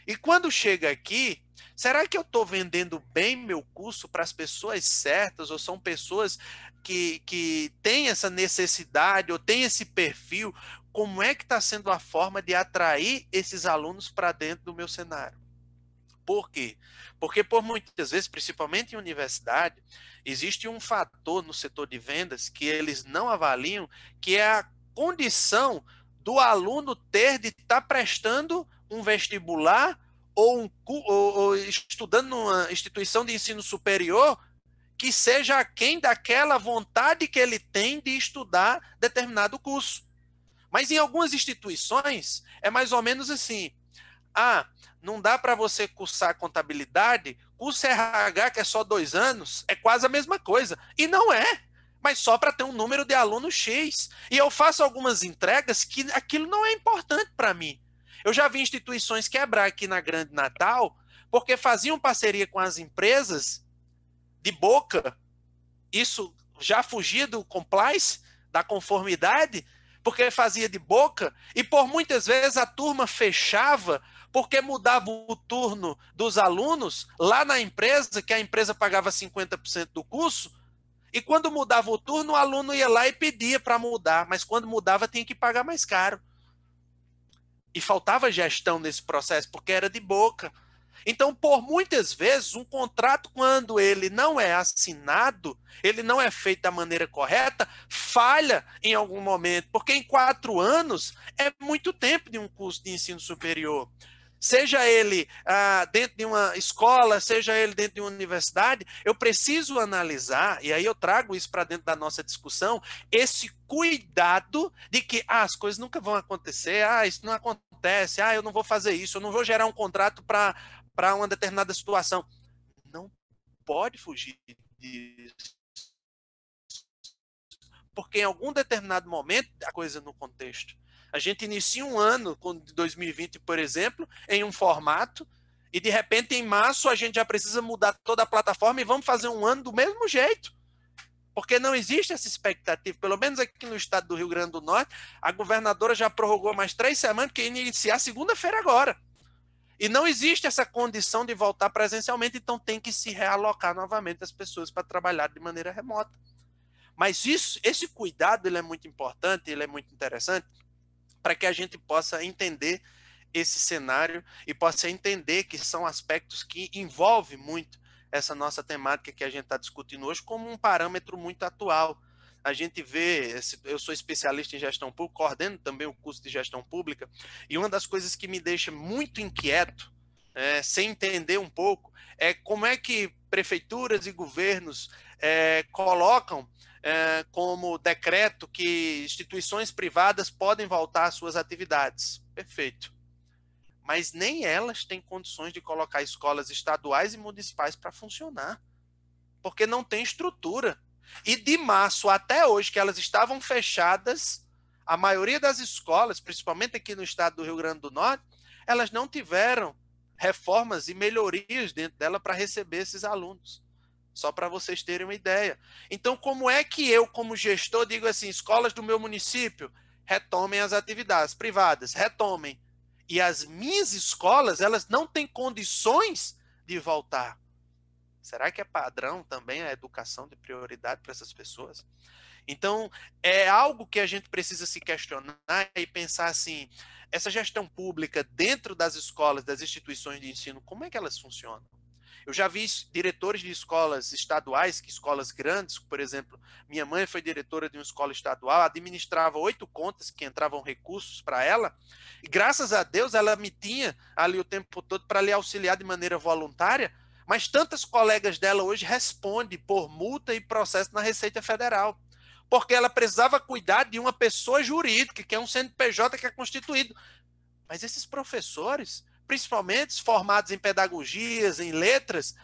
S3: E quando chega aqui, será que eu estou vendendo bem meu curso para as pessoas certas? Ou são pessoas que têm essa necessidade ou têm esse perfil? Como é que está sendo a forma de atrair esses alunos para dentro do meu cenário? Por quê? Porque por muitas vezes, principalmente em universidade, existe um fator no setor de vendas que eles não avaliam, que é a condição do aluno ter de estar prestando um vestibular ou estudando numa instituição de ensino superior que seja aquém daquela vontade que ele tem de estudar determinado curso. Mas em algumas instituições é mais ou menos assim, não dá para você cursar contabilidade, curso RH que é só 2 anos, é quase a mesma coisa. E não é, mas só para ter um número de alunos X. E eu faço algumas entregas que aquilo não é importante para mim. Eu já vi instituições quebrar aqui na Grande Natal porque faziam parceria com as empresas de boca, isso já fugia do compliance, da conformidade, porque fazia de boca, e por muitas vezes a turma fechava porque mudava o turno dos alunos lá na empresa, que a empresa pagava 50% do curso, e quando mudava o turno, o aluno ia lá e pedia para mudar, mas quando mudava tinha que pagar mais caro. E faltava gestão nesse processo, porque era de boca. Então, por muitas vezes, um contrato, quando ele não é assinado, ele não é feito da maneira correta, falha em algum momento, porque em 4 anos é muito tempo de um curso de ensino superior. Seja ele dentro de uma escola, seja ele dentro de uma universidade, eu preciso analisar, e aí eu trago isso para dentro da nossa discussão, esse cuidado de que as coisas nunca vão acontecer, isso não acontece, eu não vou fazer isso, eu não vou gerar um contrato para uma determinada situação. Não pode fugir disso. Porque em algum determinado momento, a coisa no contexto. A gente inicia um ano, de 2020, por exemplo, em um formato, e de repente, em março, a gente já precisa mudar toda a plataforma e vamos fazer um ano do mesmo jeito. Porque não existe essa expectativa. Pelo menos aqui no estado do Rio Grande do Norte, a governadora já prorrogou mais 3 semanas, porque ia iniciar segunda-feira agora. E não existe essa condição de voltar presencialmente, então tem que se realocar novamente as pessoas para trabalhar de maneira remota. Mas esse cuidado ele é muito importante, ele é muito interessante, para que a gente possa entender esse cenário e possa entender que são aspectos que envolvem muito essa nossa temática que a gente está discutindo hoje como um parâmetro muito atual. A gente vê, eu sou especialista em gestão pública, coordeno também o curso de gestão pública, e uma das coisas que me deixa muito inquieto, sem entender um pouco, é como é que prefeituras e governos colocam como decreto que instituições privadas podem voltar às suas atividades. Perfeito. Mas nem elas têm condições de colocar escolas estaduais e municipais para funcionar, porque não tem estrutura. E de março até hoje, que elas estavam fechadas, a maioria das escolas, principalmente aqui no estado do Rio Grande do Norte, elas não tiveram reformas e melhorias dentro dela para receber esses alunos. Só para vocês terem uma ideia. Então, como é que eu, como gestor, digo assim, escolas do meu município, retomem as atividades privadas, retomem. E as minhas escolas, elas não têm condições de voltar. Será que é padrão também a educação de prioridade para essas pessoas? Então, é algo que a gente precisa se questionar e pensar assim, essa gestão pública dentro das escolas, das instituições de ensino, como é que elas funcionam? Eu já vi diretores de escolas estaduais, que escolas grandes, por exemplo, minha mãe foi diretora de uma escola estadual, administrava 8 contas que entravam recursos para ela, e graças a Deus ela me tinha ali o tempo todo para lhe auxiliar de maneira voluntária, mas tantas colegas dela hoje respondem por multa e processo na Receita Federal, porque ela precisava cuidar de uma pessoa jurídica, que é um CNPJ que é constituído. Mas esses professores, principalmente formados em pedagogias, em letras,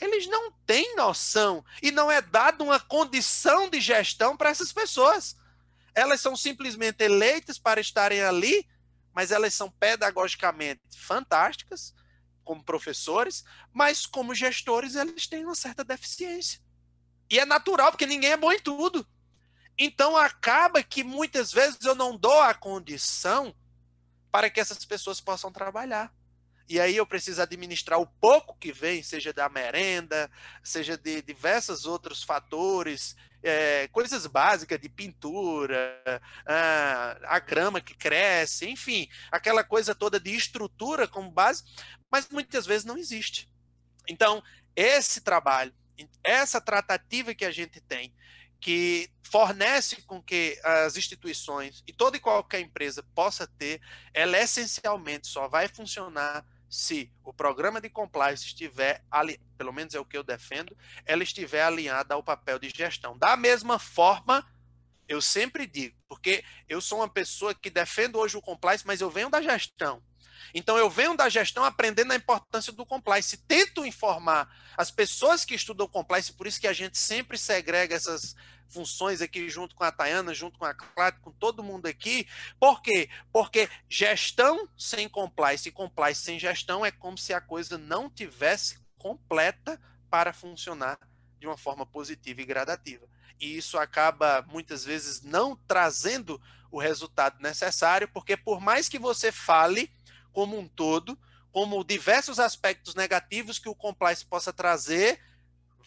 S3: eles não têm noção e não é dada uma condição de gestão para essas pessoas. Elas são simplesmente eleitas para estarem ali, mas elas são pedagogicamente fantásticas, como professores, mas como gestores eles têm uma certa deficiência. E é natural, porque ninguém é bom em tudo. Então acaba que muitas vezes eu não dou a condição para que essas pessoas possam trabalhar. E aí eu preciso administrar o pouco que vem, seja da merenda, seja de diversos outros fatores, coisas básicas de pintura, a grama que cresce, enfim, aquela coisa toda de estrutura como base, mas muitas vezes não existe. Então, esse trabalho, essa tratativa que a gente tem, que fornece com que as instituições e toda e qualquer empresa possa ter, ela essencialmente só vai funcionar se o programa de compliance estiver, pelo menos é o que eu defendo, ela estiver alinhada ao papel de gestão. Da mesma forma, eu sempre digo, porque eu sou uma pessoa que defendo hoje o compliance, mas eu venho da gestão. Então, eu venho da gestão aprendendo a importância do compliance. Tento informar as pessoas que estudam compliance, por isso que a gente sempre segrega essas funções aqui junto com a Tayana, junto com a Cláudia, com todo mundo aqui. Por quê? Porque gestão sem compliance e compliance sem gestão é como se a coisa não tivesse completa para funcionar de uma forma positiva e gradativa. E isso acaba, muitas vezes, não trazendo o resultado necessário, porque por mais que você fale como um todo, como diversos aspectos negativos que o compliance possa trazer,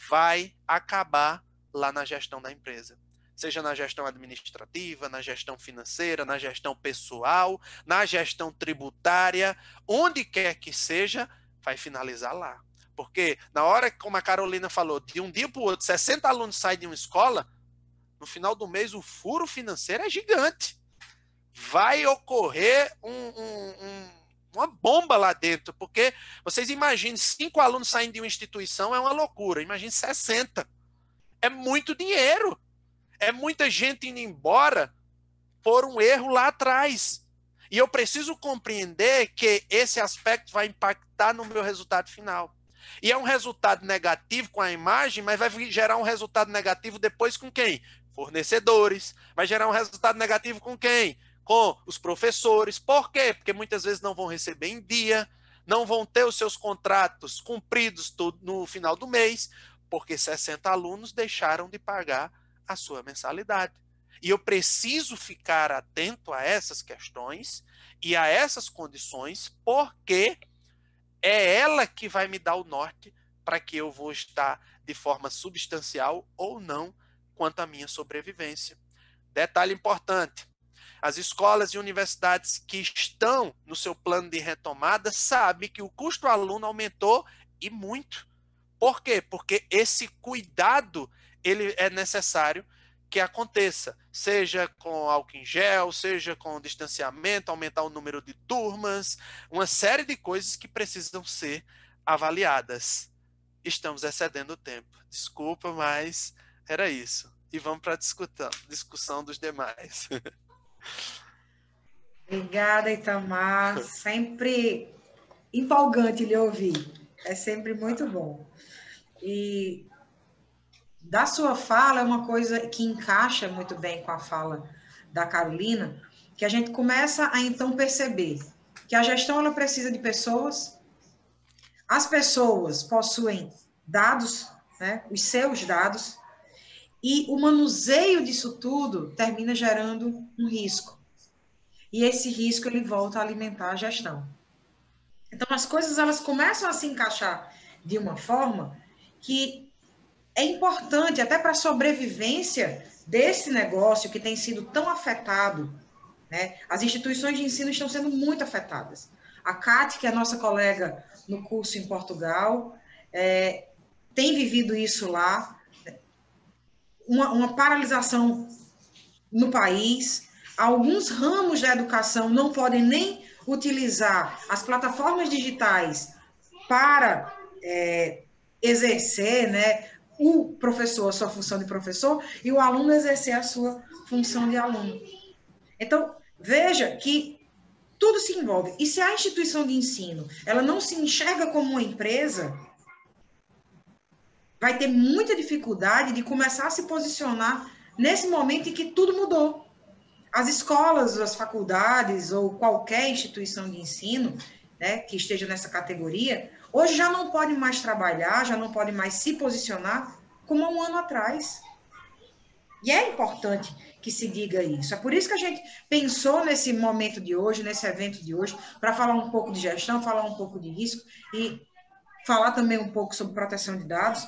S3: vai acabar lá na gestão da empresa. Seja na gestão administrativa, na gestão financeira, na gestão pessoal, na gestão tributária, onde quer que seja, vai finalizar lá. Porque na hora que, como a Carolina falou, de um dia para o outro, 60 alunos saem de uma escola, no final do mês o furo financeiro é gigante. Vai ocorrer uma bomba lá dentro, porque vocês imaginem, 5 alunos saindo de uma instituição é uma loucura, imagine 60. É muito dinheiro. É muita gente indo embora por um erro lá atrás. E eu preciso compreender que esse aspecto vai impactar no meu resultado final. E é um resultado negativo com a imagem, mas vai gerar um resultado negativo depois com quem? Fornecedores. Vai gerar um resultado negativo com quem? Com os professores. Por quê? Porque muitas vezes não vão receber em dia, não vão ter os seus contratos cumpridos no final do mês, porque 60 alunos deixaram de pagar a sua mensalidade. E eu preciso ficar atento a essas questões e a essas condições, porque é ela que vai me dar o norte para que eu vou estar de forma substancial ou não quanto à minha sobrevivência. Detalhe importante: as escolas e universidades que estão no seu plano de retomada sabem que o custo aluno aumentou e muito. Por quê? Porque esse cuidado ele é necessário que aconteça, seja com álcool em gel, seja com distanciamento, aumentar o número de turmas, uma série de coisas que precisam ser avaliadas. Estamos excedendo o tempo. Desculpa, mas era isso. E vamos para a discussão dos demais.
S1: Obrigada, Itamar. Sempre empolgante lhe ouvir. É sempre muito bom. E da sua fala é uma coisa que encaixa muito bem com a fala da Carolina, que a gente começa a então perceber que a gestão ela precisa de pessoas, as pessoas possuem dados, né, os seus dados, e o manuseio disso tudo termina gerando um risco. E esse risco ele volta a alimentar a gestão. Então as coisas elas começam a se encaixar de uma forma que é importante até para a sobrevivência desse negócio que tem sido tão afetado, né? As instituições de ensino estão sendo muito afetadas. A Cátia, que é nossa colega no curso em Portugal, tem vivido isso lá, uma paralisação no país. Alguns ramos da educação não podem nem utilizar as plataformas digitais para exercer, né, o professor a sua função de professor e o aluno exercer a sua função de aluno. Então, veja que tudo se envolve. E se a instituição de ensino ela não se enxerga como uma empresa, vai ter muita dificuldade de começar a se posicionar nesse momento em que tudo mudou. As escolas, as faculdades ou qualquer instituição de ensino, né, que esteja nessa categoria, hoje já não pode mais trabalhar, já não pode mais se posicionar como há um ano atrás. E é importante que se diga isso. É por isso que a gente pensou nesse momento de hoje, nesse evento de hoje, para falar um pouco de gestão, falar um pouco de risco e falar também um pouco sobre proteção de dados,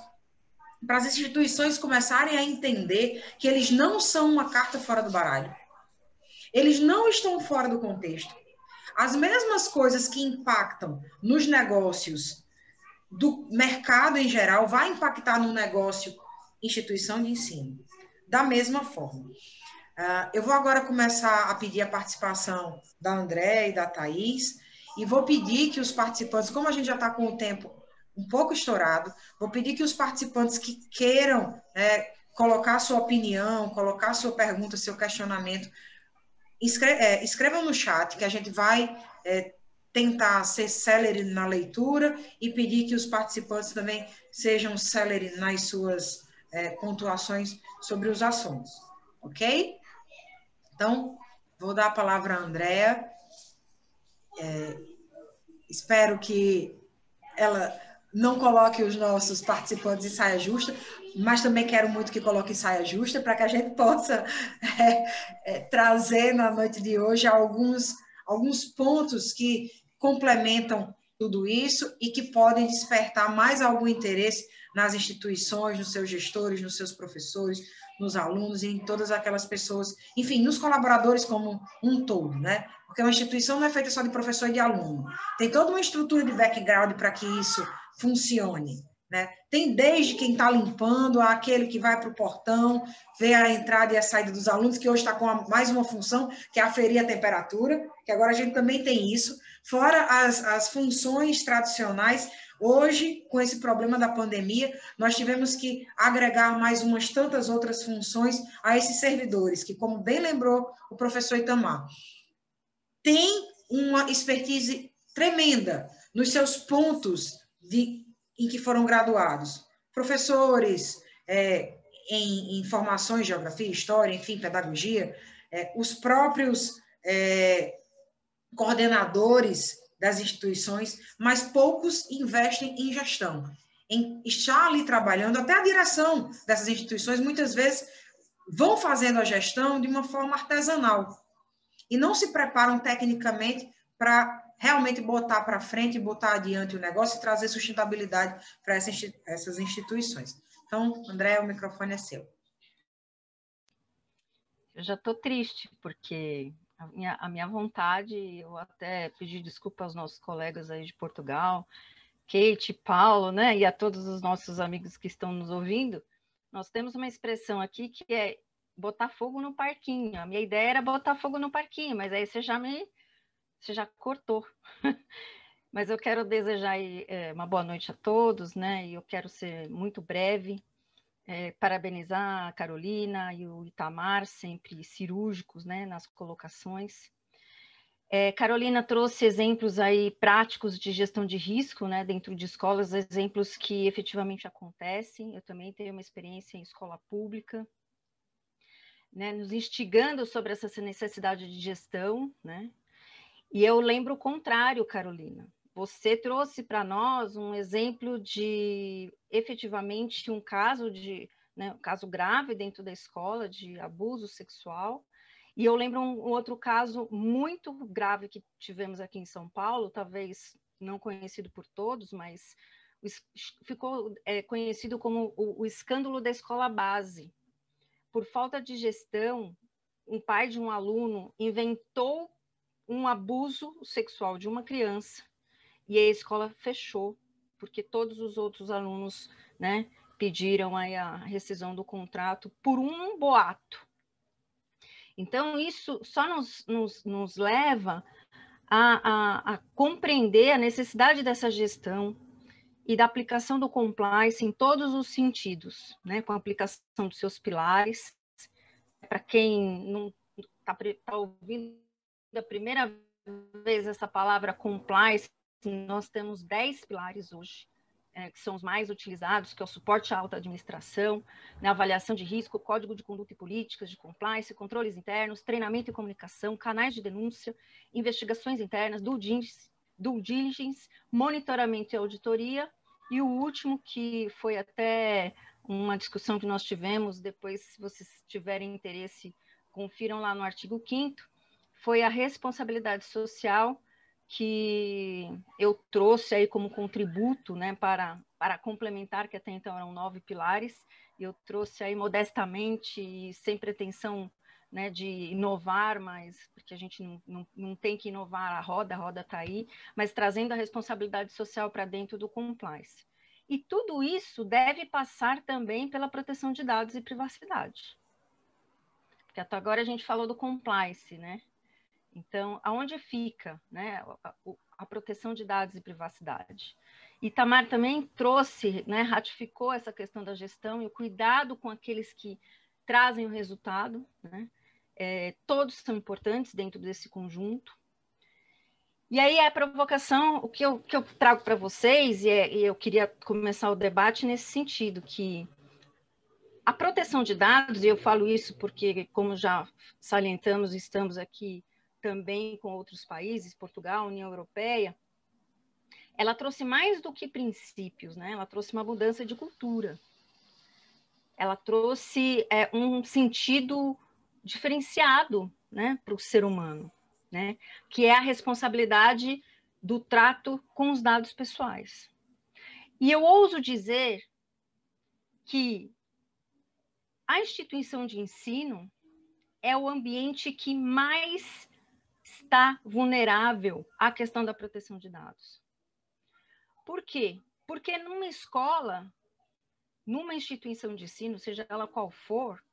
S1: para as instituições começarem a entender que eles não são uma carta fora do baralho. Eles não estão fora do contexto. As mesmas coisas que impactam nos negócios do mercado em geral vai impactar no negócio instituição de ensino. Da mesma forma. Eu vou agora começar a pedir a participação da André e da Thaís, e vou pedir que os participantes, como a gente já está com o tempo um pouco estourado, vou pedir que os participantes que queiram colocar sua opinião, colocar sua pergunta, seu questionamento, escrevam no chat, que a gente vai tentar ser célere na leitura e pedir que os participantes também sejam célere nas suas pontuações sobre os assuntos, ok? Então, vou dar a palavra à Andréa. Espero que ela não coloque os nossos participantes em saia justa, mas também quero muito que coloque em saia justa para que a gente possa trazer na noite de hoje alguns pontos que complementam tudo isso e que podem despertar mais algum interesse nas instituições, nos seus gestores, nos seus professores, nos alunos e em todas aquelas pessoas, enfim, nos colaboradores como um todo, né? Porque uma instituição não é feita só de professor e de aluno. Tem toda uma estrutura de background para que isso funcione, né? Tem desde quem está limpando, aquele que vai para o portão, vê a entrada e a saída dos alunos, que hoje está com mais uma função, que é aferir a temperatura, que agora a gente também tem isso, fora as funções tradicionais. Hoje, com esse problema da pandemia, nós tivemos que agregar mais umas tantas outras funções a esses servidores, que, como bem lembrou o professor Itamar, tem uma expertise tremenda nos seus pontos em que foram graduados. Professores em formações, geografia, história, enfim, pedagogia, os próprios coordenadores das instituições, mas poucos investem em gestão, em estar ali trabalhando. Até a direção dessas instituições, muitas vezes, vão fazendo a gestão de uma forma artesanal e não se preparam tecnicamente para realmente botar para frente, botar adiante o negócio e trazer sustentabilidade para essas instituições. Então, André, o microfone é seu.
S4: Eu já estou triste, porque a minha vontade, eu até pedi desculpa aos nossos colegas aí de Portugal, Kate, Paulo, né, e a todos os nossos amigos que estão nos ouvindo. Nós temos uma expressão aqui que é botar fogo no parquinho. A minha ideia era botar fogo no parquinho, mas aí você já cortou. Mas eu quero desejar aí, uma boa noite a todos, né, e eu quero ser muito breve. Parabenizar a Carolina e o Itamar, sempre cirúrgicos, né, nas colocações. Carolina trouxe exemplos aí práticos de gestão de risco, né, dentro de escolas, exemplos que efetivamente acontecem. Eu também tenho uma experiência em escola pública, né, nos instigando sobre essa necessidade de gestão, né? E eu lembro o contrário, Carolina. Você trouxe para nós um exemplo de, efetivamente, um caso um caso grave dentro da escola de abuso sexual. E eu lembro um outro caso muito grave que tivemos aqui em São Paulo, talvez não conhecido por todos, mas ficou conhecido como o escândalo da escola base. Por falta de gestão, um pai de um aluno inventou um abuso sexual de uma criança e a escola fechou, porque todos os outros alunos, né, pediram aí a rescisão do contrato por um boato. Então, isso só nos leva a compreender a necessidade dessa gestão e da aplicação do compliance em todos os sentidos, né, com a aplicação dos seus pilares. Para quem não está ouvindo a primeira vez essa palavra compliance, nós temos 10 pilares hoje, que são os mais utilizados, que é o suporte à alta administração, né, avaliação de risco, código de conduta e políticas de compliance, controles internos, treinamento e comunicação, canais de denúncia, investigações internas, due diligence, monitoramento e auditoria, e o último, que foi até uma discussão que nós tivemos, depois, se vocês tiverem interesse, confiram lá no artigo 5º, foi a responsabilidade social, que eu trouxe aí como contributo, né, para complementar, que até então eram 9 pilares, e eu trouxe aí modestamente e sem pretensão, né, de inovar, mas porque a gente não tem que inovar a roda está aí, mas trazendo a responsabilidade social para dentro do compliance. E tudo isso deve passar também pela proteção de dados e privacidade. Porque até agora a gente falou do compliance, né? Então, aonde fica, né, a proteção de dados e privacidade? Itamar também trouxe, né, ratificou essa questão da gestão e o cuidado com aqueles que trazem o resultado, né? Todos são importantes dentro desse conjunto. E aí a provocação, o que eu trago para vocês, e eu queria começar o debate nesse sentido, que a proteção de dados, e eu falo isso porque, como já salientamos, estamos aqui também com outros países, Portugal, União Europeia, ela trouxe mais do que princípios, né? Ela trouxe uma mudança de cultura. Ela trouxe um sentido diferenciado, né, para o ser humano, né? Que é a responsabilidade do trato com os dados pessoais. E eu ouso dizer que a instituição de ensino é o ambiente que mais está vulnerável à questão da proteção de dados. Por quê? Porque numa escola, numa instituição de ensino, seja ela qual for,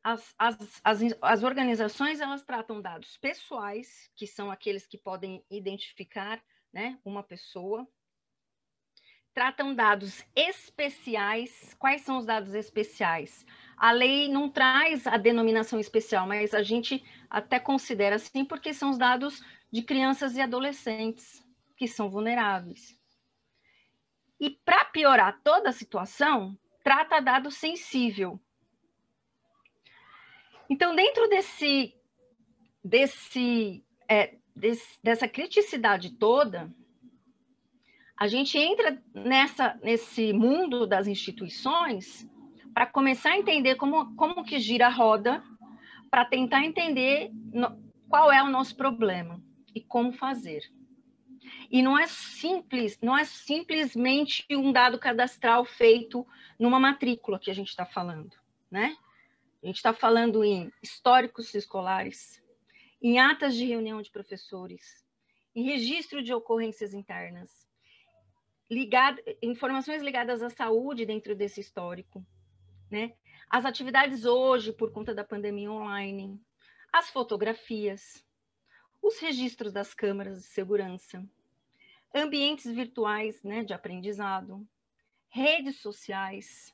S4: as organizações, elas tratam dados pessoais, que são aqueles que podem identificar, né, uma pessoa. Tratam dados especiais. Quais são os dados especiais? A lei não traz a denominação especial, mas a gente até considera assim, porque são os dados de crianças e adolescentes, que são vulneráveis. E para piorar toda a situação, trata dado sensível. Então, dentro dessa criticidade toda, a gente entra nesse mundo das instituições para começar a entender como que gira a roda, para tentar entender qual é o nosso problema e como fazer. E não é simplesmente um dado cadastral feito numa matrícula que a gente está falando, né? A gente está falando em históricos escolares, em atas de reunião de professores, em registro de ocorrências internas, informações ligadas à saúde dentro desse histórico, né? As atividades hoje, por conta da pandemia online, as fotografias, os registros das câmaras de segurança, ambientes virtuais, né, de aprendizado, redes sociais,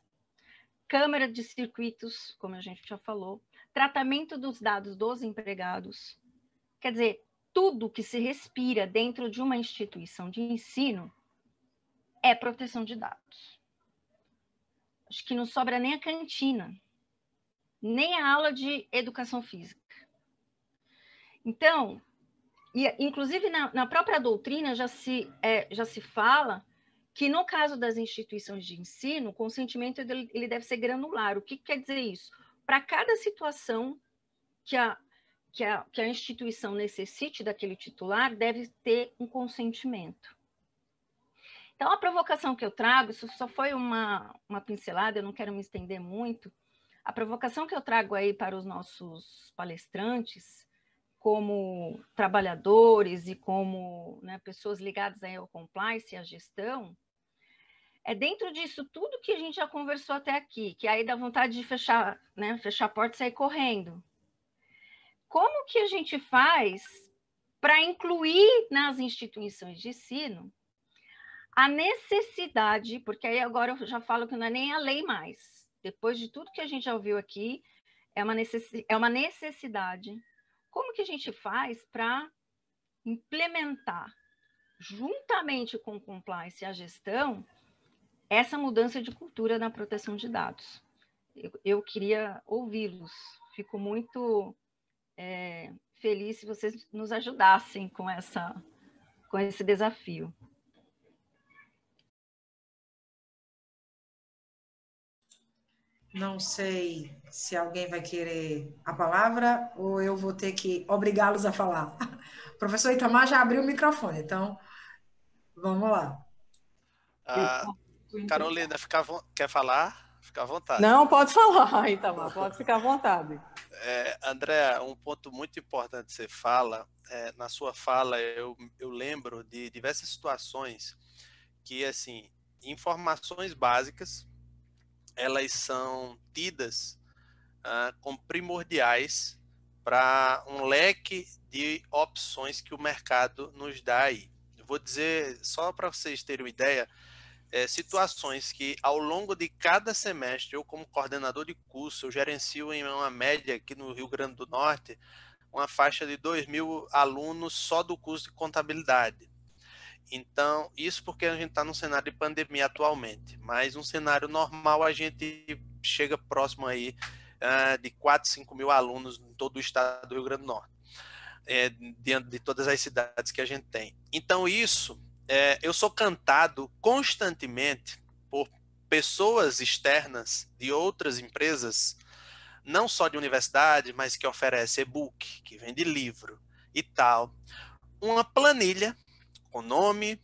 S4: câmara de circuitos, como a gente já falou, tratamento dos dados dos empregados. Quer dizer, tudo que se respira dentro de uma instituição de ensino é proteção de dados. Acho que não sobra nem a cantina, nem a aula de educação física. Então, inclusive na própria doutrina já se fala que no caso das instituições de ensino, o consentimento ele deve ser granular. O que quer dizer isso? Para cada situação que a instituição necessite daquele titular, deve ter um consentimento. Então, a provocação que eu trago, isso só foi uma pincelada, eu não quero me estender muito. A provocação que eu trago aí para os nossos palestrantes, como trabalhadores e como, né, pessoas ligadas aí ao compliance e à gestão, é dentro disso tudo que a gente já conversou até aqui, que aí dá vontade de fechar, né, fechar a porta e sair correndo. Como que a gente faz para incluir nas instituições de ensino a necessidade, porque aí agora eu já falo que não é nem a lei mais, depois de tudo que a gente já ouviu aqui, é uma necessidade. Como que a gente faz para implementar, juntamente com o compliance e a gestão, essa mudança de cultura na proteção de dados? Eu queria ouvi-los. Fico muito feliz se vocês nos ajudassem com esse desafio.
S1: Não sei se alguém vai querer a palavra ou eu vou ter que obrigá-los a falar. O professor Itamar já abriu o microfone, então vamos lá.
S3: Carolina, quer falar? Fica à vontade.
S2: Não, pode falar, Itamar, pode ficar à vontade.
S3: André, um ponto muito importante que você fala, na sua fala eu lembro de diversas situações que, assim, informações básicas, elas são tidas como primordiais para um leque de opções que o mercado nos dá aí. Eu vou dizer, só para vocês terem uma ideia, situações que ao longo de cada semestre, eu como coordenador de curso, eu gerencio em uma média aqui no Rio Grande do Norte, uma faixa de 2.000 alunos só do curso de contabilidade. Então, isso porque a gente está num cenário de pandemia atualmente, mas um cenário normal a gente chega próximo aí de 4, 5 mil alunos em todo o estado do Rio Grande do Norte, diante de todas as cidades que a gente tem. Então, isso eu sou cantado constantemente por pessoas externas de outras empresas, não só de universidade, mas que oferece e-book, que vende livro e tal, uma planilha com nome,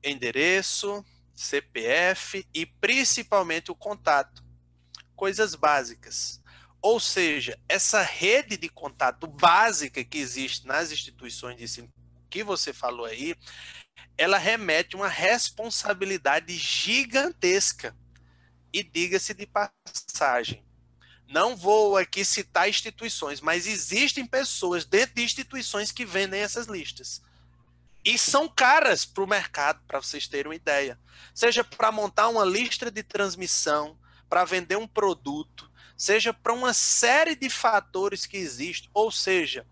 S3: endereço, CPF e principalmente o contato, coisas básicas. Ou seja, essa rede de contato básica que existe nas instituições de ensino que você falou aí, ela remete a uma responsabilidade gigantesca. E diga-se de passagem, não vou aqui citar instituições, mas existem pessoas dentro de instituições que vendem essas listas. E são caras para o mercado, para vocês terem uma ideia. Seja para montar uma lista de transmissão, para vender um produto, seja para uma série de fatores que existem. Ou seja,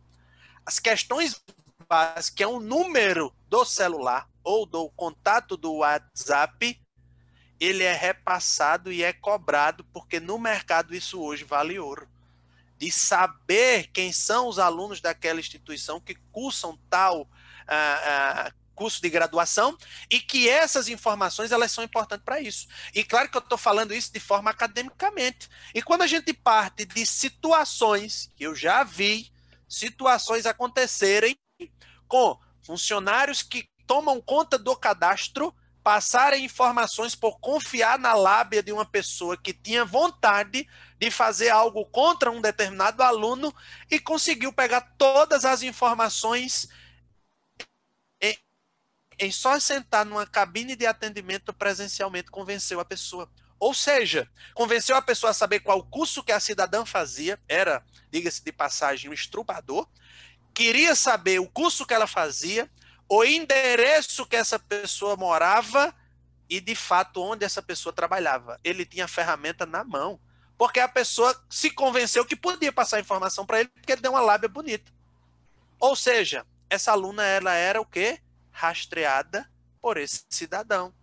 S3: as questões básicas, que é um número do celular ou do contato do WhatsApp, ele é repassado e é cobrado, porque no mercado isso hoje vale ouro. De saber quem são os alunos daquela instituição que cursam tal curso de graduação e que essas informações elas são importantes para isso. E claro que eu estou falando isso de forma academicamente. E quando a gente parte de situações, que eu já vi, situações acontecerem com funcionários que tomam conta do cadastro, passarem informações por confiar na lábia de uma pessoa que tinha vontade de fazer algo contra um determinado aluno e conseguiu pegar todas as informações em só sentar numa cabine de atendimento presencialmente, convenceu a pessoa. Ou seja, convenceu a pessoa a saber qual curso que a cidadã fazia, era, diga-se de passagem, um instrutador, queria saber o curso que ela fazia, o endereço que essa pessoa morava e, de fato, onde essa pessoa trabalhava. Ele tinha a ferramenta na mão, porque a pessoa se convenceu que podia passar informação para ele, porque ele deu uma lábia bonita. Ou seja, essa aluna ela era o quê? Rastreada por esse cidadão.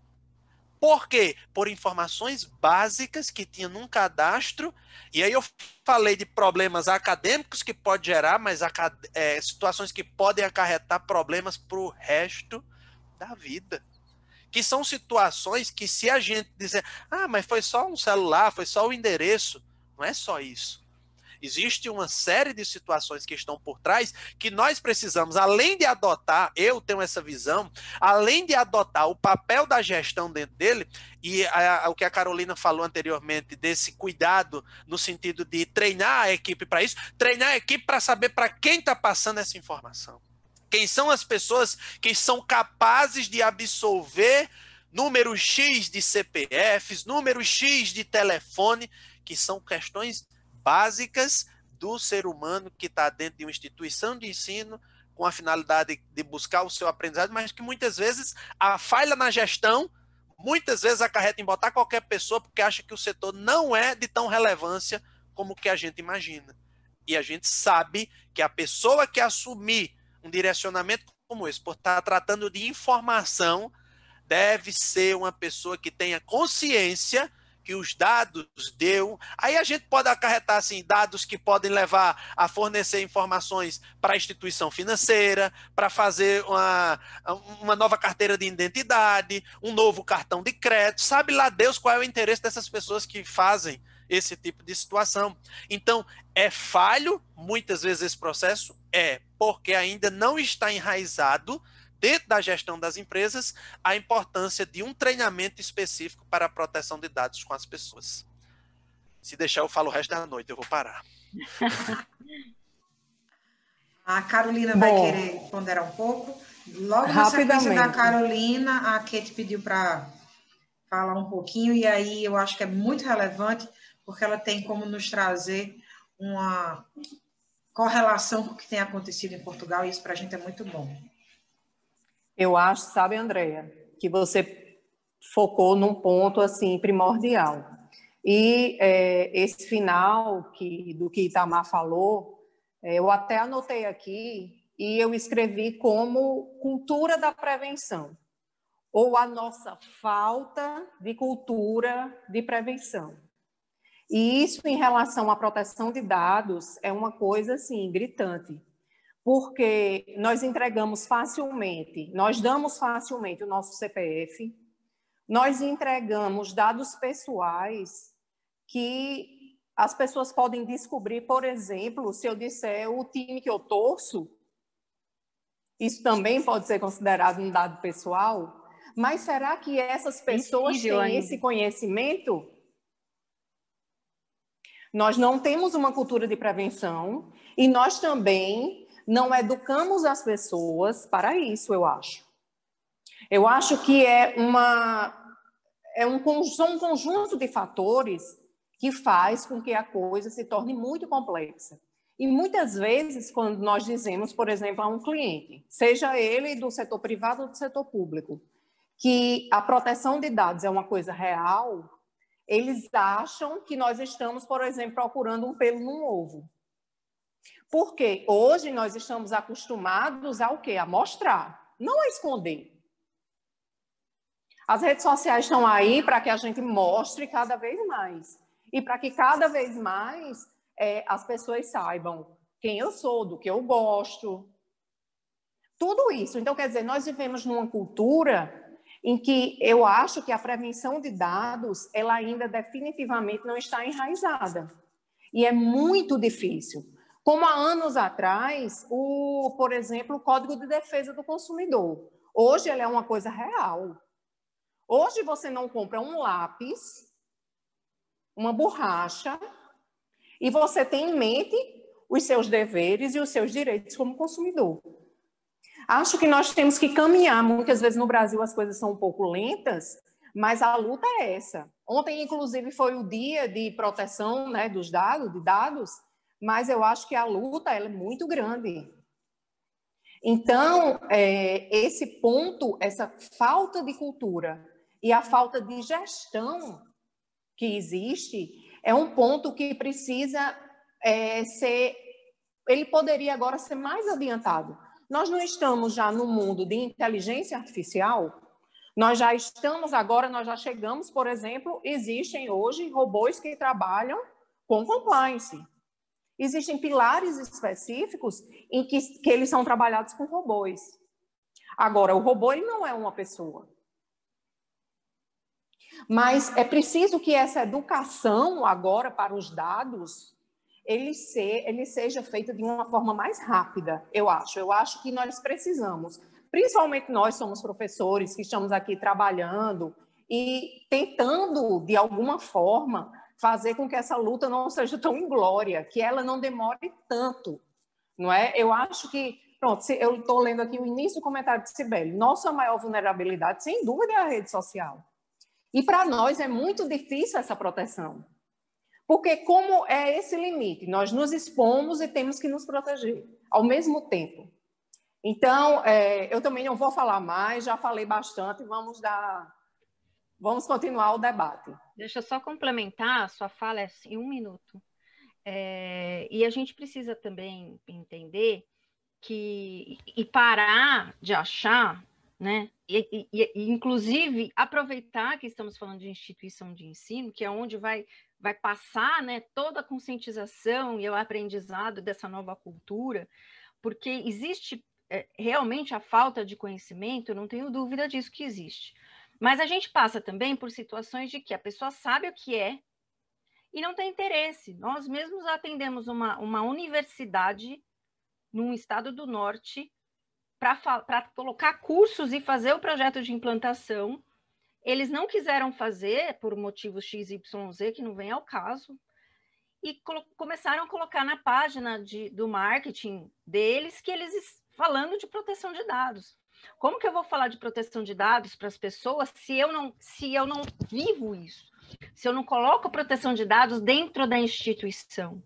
S3: Por quê? Por informações básicas que tinha num cadastro. E aí eu falei de problemas acadêmicos que pode gerar, mas situações que podem acarretar problemas para o resto da vida. Que são situações que, se a gente dizer, mas foi só um celular, foi só o endereço, não é só isso. Existe uma série de situações que estão por trás que nós precisamos, além de adotar, eu tenho essa visão, além de adotar o papel da gestão dentro dele, e o que a Carolina falou anteriormente, desse cuidado no sentido de treinar a equipe para isso, treinar a equipe para saber para quem está passando essa informação. Quem são as pessoas que são capazes de absorver número X de CPFs, número X de telefone, que são questões básicas do ser humano que está dentro de uma instituição de ensino com a finalidade de buscar o seu aprendizado, mas que muitas vezes a falha na gestão, muitas vezes acarreta em botar qualquer pessoa porque acha que o setor não é de tão relevância como que a gente imagina. E a gente sabe que a pessoa que assumir um direcionamento como esse, por estar tratando de informação, deve ser uma pessoa que tenha consciência que os dados deu. Aí a gente pode acarretar assim, dados que podem levar a fornecer informações para a instituição financeira, para fazer uma nova carteira de identidade, um novo cartão de crédito. Sabe lá Deus qual é o interesse dessas pessoas que fazem esse tipo de situação. Então, é falho, muitas vezes, esse processo? Porque ainda não está enraizado dentro da gestão das empresas, a importância de um treinamento específico para a proteção de dados com as pessoas. Se deixar, eu falo o resto da noite, eu vou parar.
S1: A Carolina vai querer ponderar um pouco. Logo na sequência da Carolina, a Kate pediu para falar um pouquinho, e aí eu acho que é muito relevante, porque ela tem como nos trazer uma correlação com o que tem acontecido em Portugal, e isso para a gente é muito bom.
S2: Eu acho, sabe, Andréia, que você focou num ponto assim primordial. E esse final do que Itamar falou, eu até anotei aqui e eu escrevi como cultura da prevenção, ou a nossa falta de cultura de prevenção. E isso, em relação à proteção de dados, é uma coisa assim gritante. porque nós entregamos facilmente, nós damos facilmente o nosso CPF, nós entregamos dados pessoais que as pessoas podem descobrir, por exemplo, se eu disser o time que eu torço, isso também pode ser considerado um dado pessoal, mas será que essas pessoas têm esse conhecimento? Nós não temos uma cultura de prevenção e nós também não educamos as pessoas para isso, eu acho. Eu acho que são um conjunto de fatores que faz com que a coisa se torne muito complexa. E muitas vezes, quando nós dizemos, por exemplo, a um cliente, seja ele do setor privado ou do setor público, que a proteção de dados é uma coisa real, eles acham que nós estamos, por exemplo, procurando um pelo num ovo. Porque hoje nós estamos acostumados ao quê? A mostrar, não a esconder. As redes sociais estão aí para que a gente mostre cada vez mais. E para que cada vez mais as pessoas saibam quem eu sou, do que eu gosto. Tudo isso. Então, quer dizer, nós vivemos numa cultura em que eu acho que a prevenção de dados, ela ainda definitivamente não está enraizada. E é muito difícil. Como há anos atrás, por exemplo, o Código de Defesa do Consumidor. Hoje ele é uma coisa real. Hoje você não compra um lápis, uma borracha, e você tem em mente os seus deveres e os seus direitos como consumidor. Acho que nós temos que caminhar. Muitas vezes no Brasil as coisas são um pouco lentas, mas a luta é essa. Ontem, inclusive, foi o dia de proteção, né, dos dados, mas eu acho que a luta ela é muito grande. Então, esse ponto, essa falta de cultura e a falta de gestão que existe, é um ponto que precisa ser... Ele poderia agora ser mais adiantado. Nós não estamos já no mundo de inteligência artificial, nós já chegamos, por exemplo, existem hoje robôs que trabalham com compliance. Existem pilares específicos em que eles são trabalhados com robôs. Agora, o robô ele não é uma pessoa. Mas é preciso que essa educação agora para os dados ele seja feita de uma forma mais rápida, eu acho. Eu acho que nós precisamos, principalmente nós somos professores que estamos aqui trabalhando e tentando, de alguma forma, fazer com que essa luta não seja tão inglória, que ela não demore tanto, não é? Eu acho que, pronto, eu estou lendo aqui o início do comentário de Cibele, nossa maior vulnerabilidade, sem dúvida, é a rede social. E para nós é muito difícil essa proteção. Porque como é esse limite? Nós nos expomos e temos que nos proteger ao mesmo tempo. Então, eu também não vou falar mais, já falei bastante, vamos continuar o debate.
S4: Deixa eu só complementar, a sua fala é em 1 minuto. E a gente precisa também entender e parar de achar, né? E, inclusive, aproveitar que estamos falando de instituição de ensino, que é onde vai passar, né, toda a conscientização e o aprendizado dessa nova cultura, porque existe realmente a falta de conhecimento, não tenho dúvida disso que existe. Mas a gente passa também por situações de que a pessoa sabe o que é e não tem interesse. Nós mesmos atendemos uma universidade num estado do norte para colocar cursos e fazer o projeto de implantação. Eles não quiseram fazer por motivos XYZ, que não vem ao caso, e começaram a colocar na página do marketing deles que eles falando de proteção de dados. Como que eu vou falar de proteção de dados para as pessoas se eu não vivo isso? Se eu não coloco proteção de dados dentro da instituição?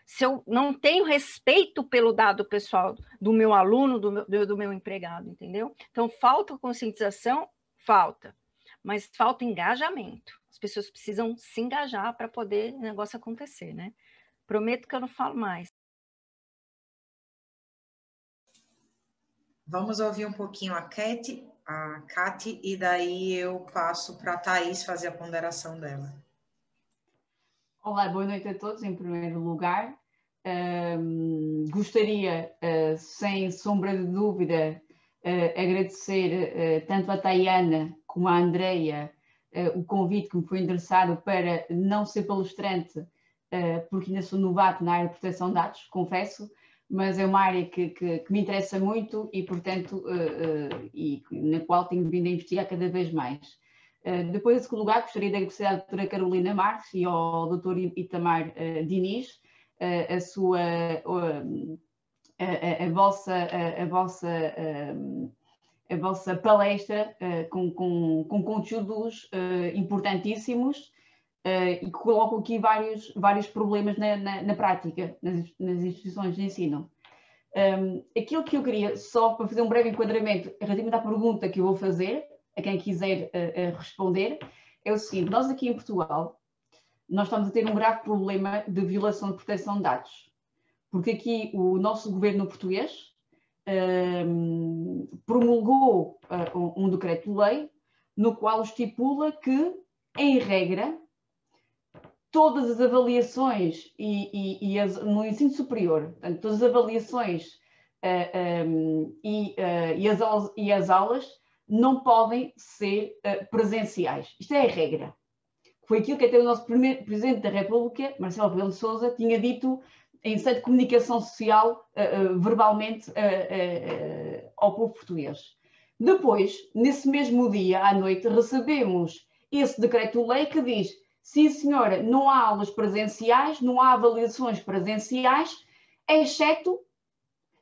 S4: Se eu não tenho respeito pelo dado pessoal do meu aluno, do meu empregado, entendeu? Então, falta conscientização? Falta. Mas falta engajamento. As pessoas precisam se engajar para poder o negócio acontecer, né? Prometo que eu não falo mais.
S1: Vamos ouvir um pouquinho a Cati, e daí eu passo para a Thaís fazer a ponderação dela.
S5: Olá, boa noite a todos, em primeiro lugar. Gostaria, sem sombra de dúvida, agradecer tanto a Tayana como a Andreia o convite que me foi endereçado para não ser palestrante, porque ainda sou novato na área de proteção de dados, confesso, mas é uma área que me interessa muito e, portanto, e na qual tenho vindo a investigar cada vez mais. Depois, em segundo lugar, gostaria de agradecer à doutora Carolina Marques e ao doutor Itamar Diniz a vossa palestra com conteúdos importantíssimos e que colocam aqui vários problemas na prática, nas instituições de ensino. Aquilo que eu queria, só para fazer um breve enquadramento relativamente à pergunta que eu vou fazer, a quem quiser responder, é o seguinte: nós aqui em Portugal, nós estamos a ter um grave problema de violação de proteção de dados, porque aqui o nosso governo português promulgou um decreto-lei no qual estipula que, em regra, todas as avaliações no ensino superior, portanto, todas as avaliações e as aulas não podem ser presenciais. Isto é a regra. Foi aquilo que até o nosso primeiro Presidente da República, Marcelo Rebelo de Sousa, tinha dito em sede de comunicação social, verbalmente, ao povo português. Depois, nesse mesmo dia, à noite, recebemos esse decreto-lei que diz: sim, senhora, não há aulas presenciais, não há avaliações presenciais, exceto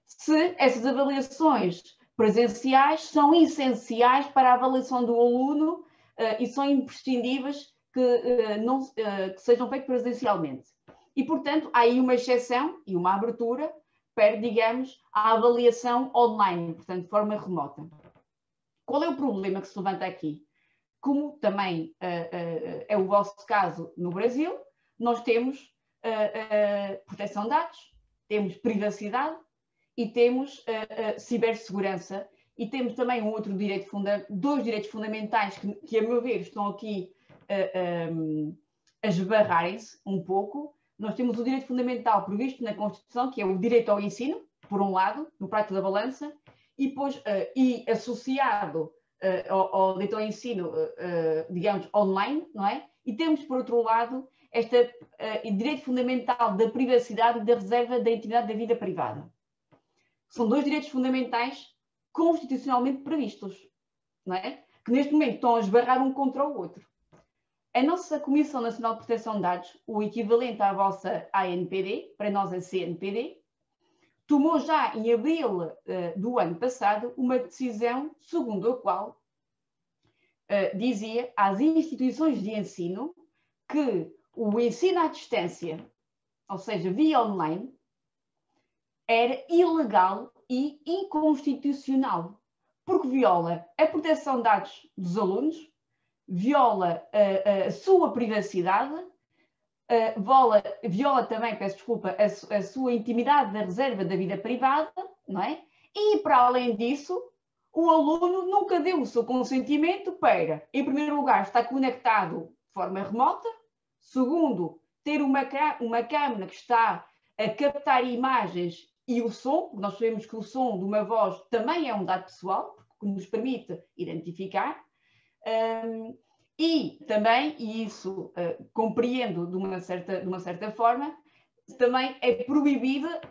S5: se essas avaliações presenciais são essenciais para a avaliação do aluno e são imprescindíveis que sejam feitos presencialmente. E, portanto, há aí uma exceção e uma abertura para, digamos, a avaliação online, portanto, de forma remota. Qual é o problema que se levanta aqui? Como também é o vosso caso no Brasil, nós temos proteção de dados, temos privacidade e temos cibersegurança, e temos também dois direitos fundamentais que, a meu ver, estão aqui a esbarrarem-se um pouco. Nós temos o direito fundamental previsto na Constituição, que é o direito ao ensino, por um lado, no prato da balança, e depois, associado ao direito ao ensino, digamos, online, não é? E temos, por outro lado, este direito fundamental da privacidade e da reserva da intimidade da vida privada. São dois direitos fundamentais constitucionalmente previstos, não é? Que neste momento estão a esbarrar um contra o outro. A nossa Comissão Nacional de Proteção de Dados, o equivalente à vossa ANPD, para nós a CNPD, tomou já em abril do ano passado uma decisão segundo a qual dizia às instituições de ensino que o ensino à distância, ou seja, via online, era ilegal e inconstitucional, porque viola a proteção de dados dos alunos, viola a sua privacidade, viola também, peço desculpa, a sua intimidade da reserva da vida privada, não é? E, para além disso, o aluno nunca deu o seu consentimento para, em primeiro lugar, estar conectado de forma remota, segundo, ter uma câmara que está a captar imagens e o som, nós sabemos que o som de uma voz também é um dado pessoal, que nos permite identificar, e também, e isso compreendo de uma certa forma, também é proibida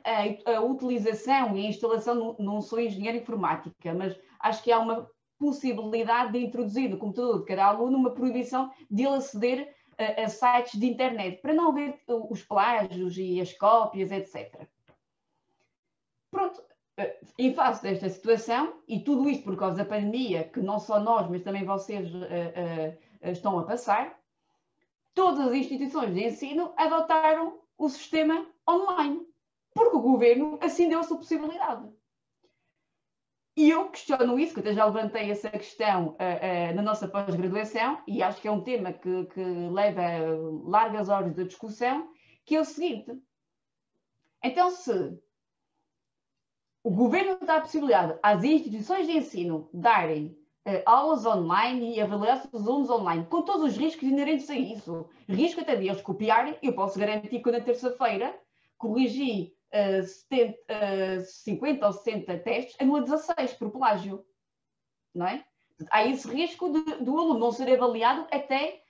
S5: a utilização e a instalação, não sou engenheiro informática, mas acho que há uma possibilidade de introduzir no computador de cada aluno uma proibição de ele aceder a sites de internet, para não haver os plágios e as cópias, etc. Pronto, em face desta situação, e tudo isto por causa da pandemia, que não só nós, mas também vocês estão a passar, todas as instituições de ensino adotaram o sistema online, porque o governo assim deu a sua possibilidade. E eu questiono isso, que até já levantei essa questão na nossa pós-graduação, e acho que é um tema que leva largas horas de discussão, que é o seguinte: então, se o governo dá a possibilidade às instituições de ensino darem aulas online e avaliar os alunos online, com todos os riscos inerentes a isso, risco até de eles copiarem, eu posso garantir que na terça-feira, corrigi 50 ou 60 testes, anula 16 por plágio, não é? Há esse risco do aluno não ser avaliado até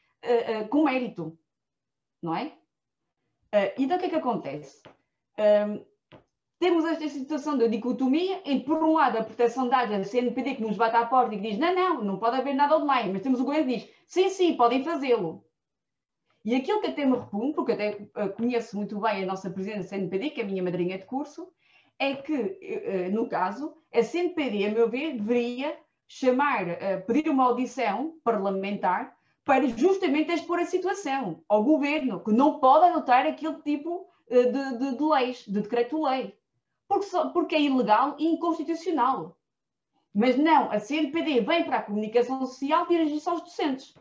S5: com mérito, não é? Então o que é que acontece? Temos esta situação da dicotomia entre, por um lado, a proteção de dados, a CNPD que nos bate à porta e que diz não pode haver nada online, mas temos o governo que diz sim, podem fazê-lo. E aquilo que até me repugnam, porque até conheço muito bem a nossa presidente da CNPD, que é a minha madrinha de curso, é que, no caso, a CNPD, a meu ver, deveria pedir uma audição parlamentar para justamente expor a situação ao governo, que não pode adotar aquele tipo de leis, de decreto-lei, porque é ilegal e inconstitucional. Mas não, a CNPD vem para a comunicação social dirigir-se aos docentes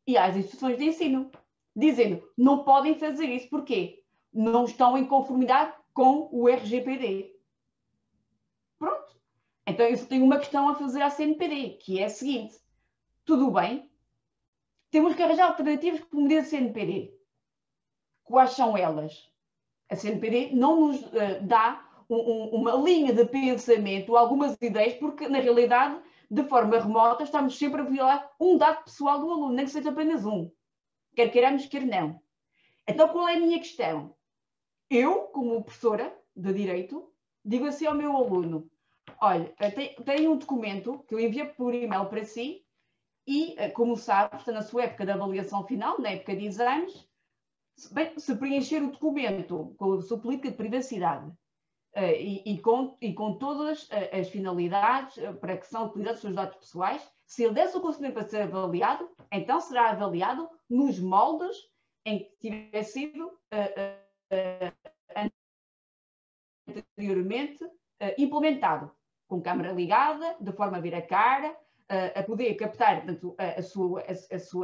S5: e às instituições de ensino, dizendo não podem fazer isso, porque não estão em conformidade com o RGPD. Pronto. Então eu tenho uma questão a fazer à CNPD, que é a seguinte: tudo bem, temos que arranjar alternativas para medir a CNPD. Quais são elas? A CNPD não nos dá uma linha de pensamento, algumas ideias, porque na realidade, de forma remota, estamos sempre a violar um dado pessoal do aluno, nem que seja apenas um. Quer queiramos, quer não. Então qual é a minha questão? Eu, como professora de Direito, digo assim ao meu aluno: olha, tenho um documento que eu enviei por e-mail para si e, como sabe, está na sua época de avaliação final, na época de exames, se preencher o documento com a sua política de privacidade e com todas as finalidades para que são utilizados os seus dados pessoais, se ele der o seu consentimento para ser avaliado, então será avaliado nos moldes em que tiver sido anteriormente implementado, com câmara ligada, de forma a ver a cara, a poder captar, portanto, a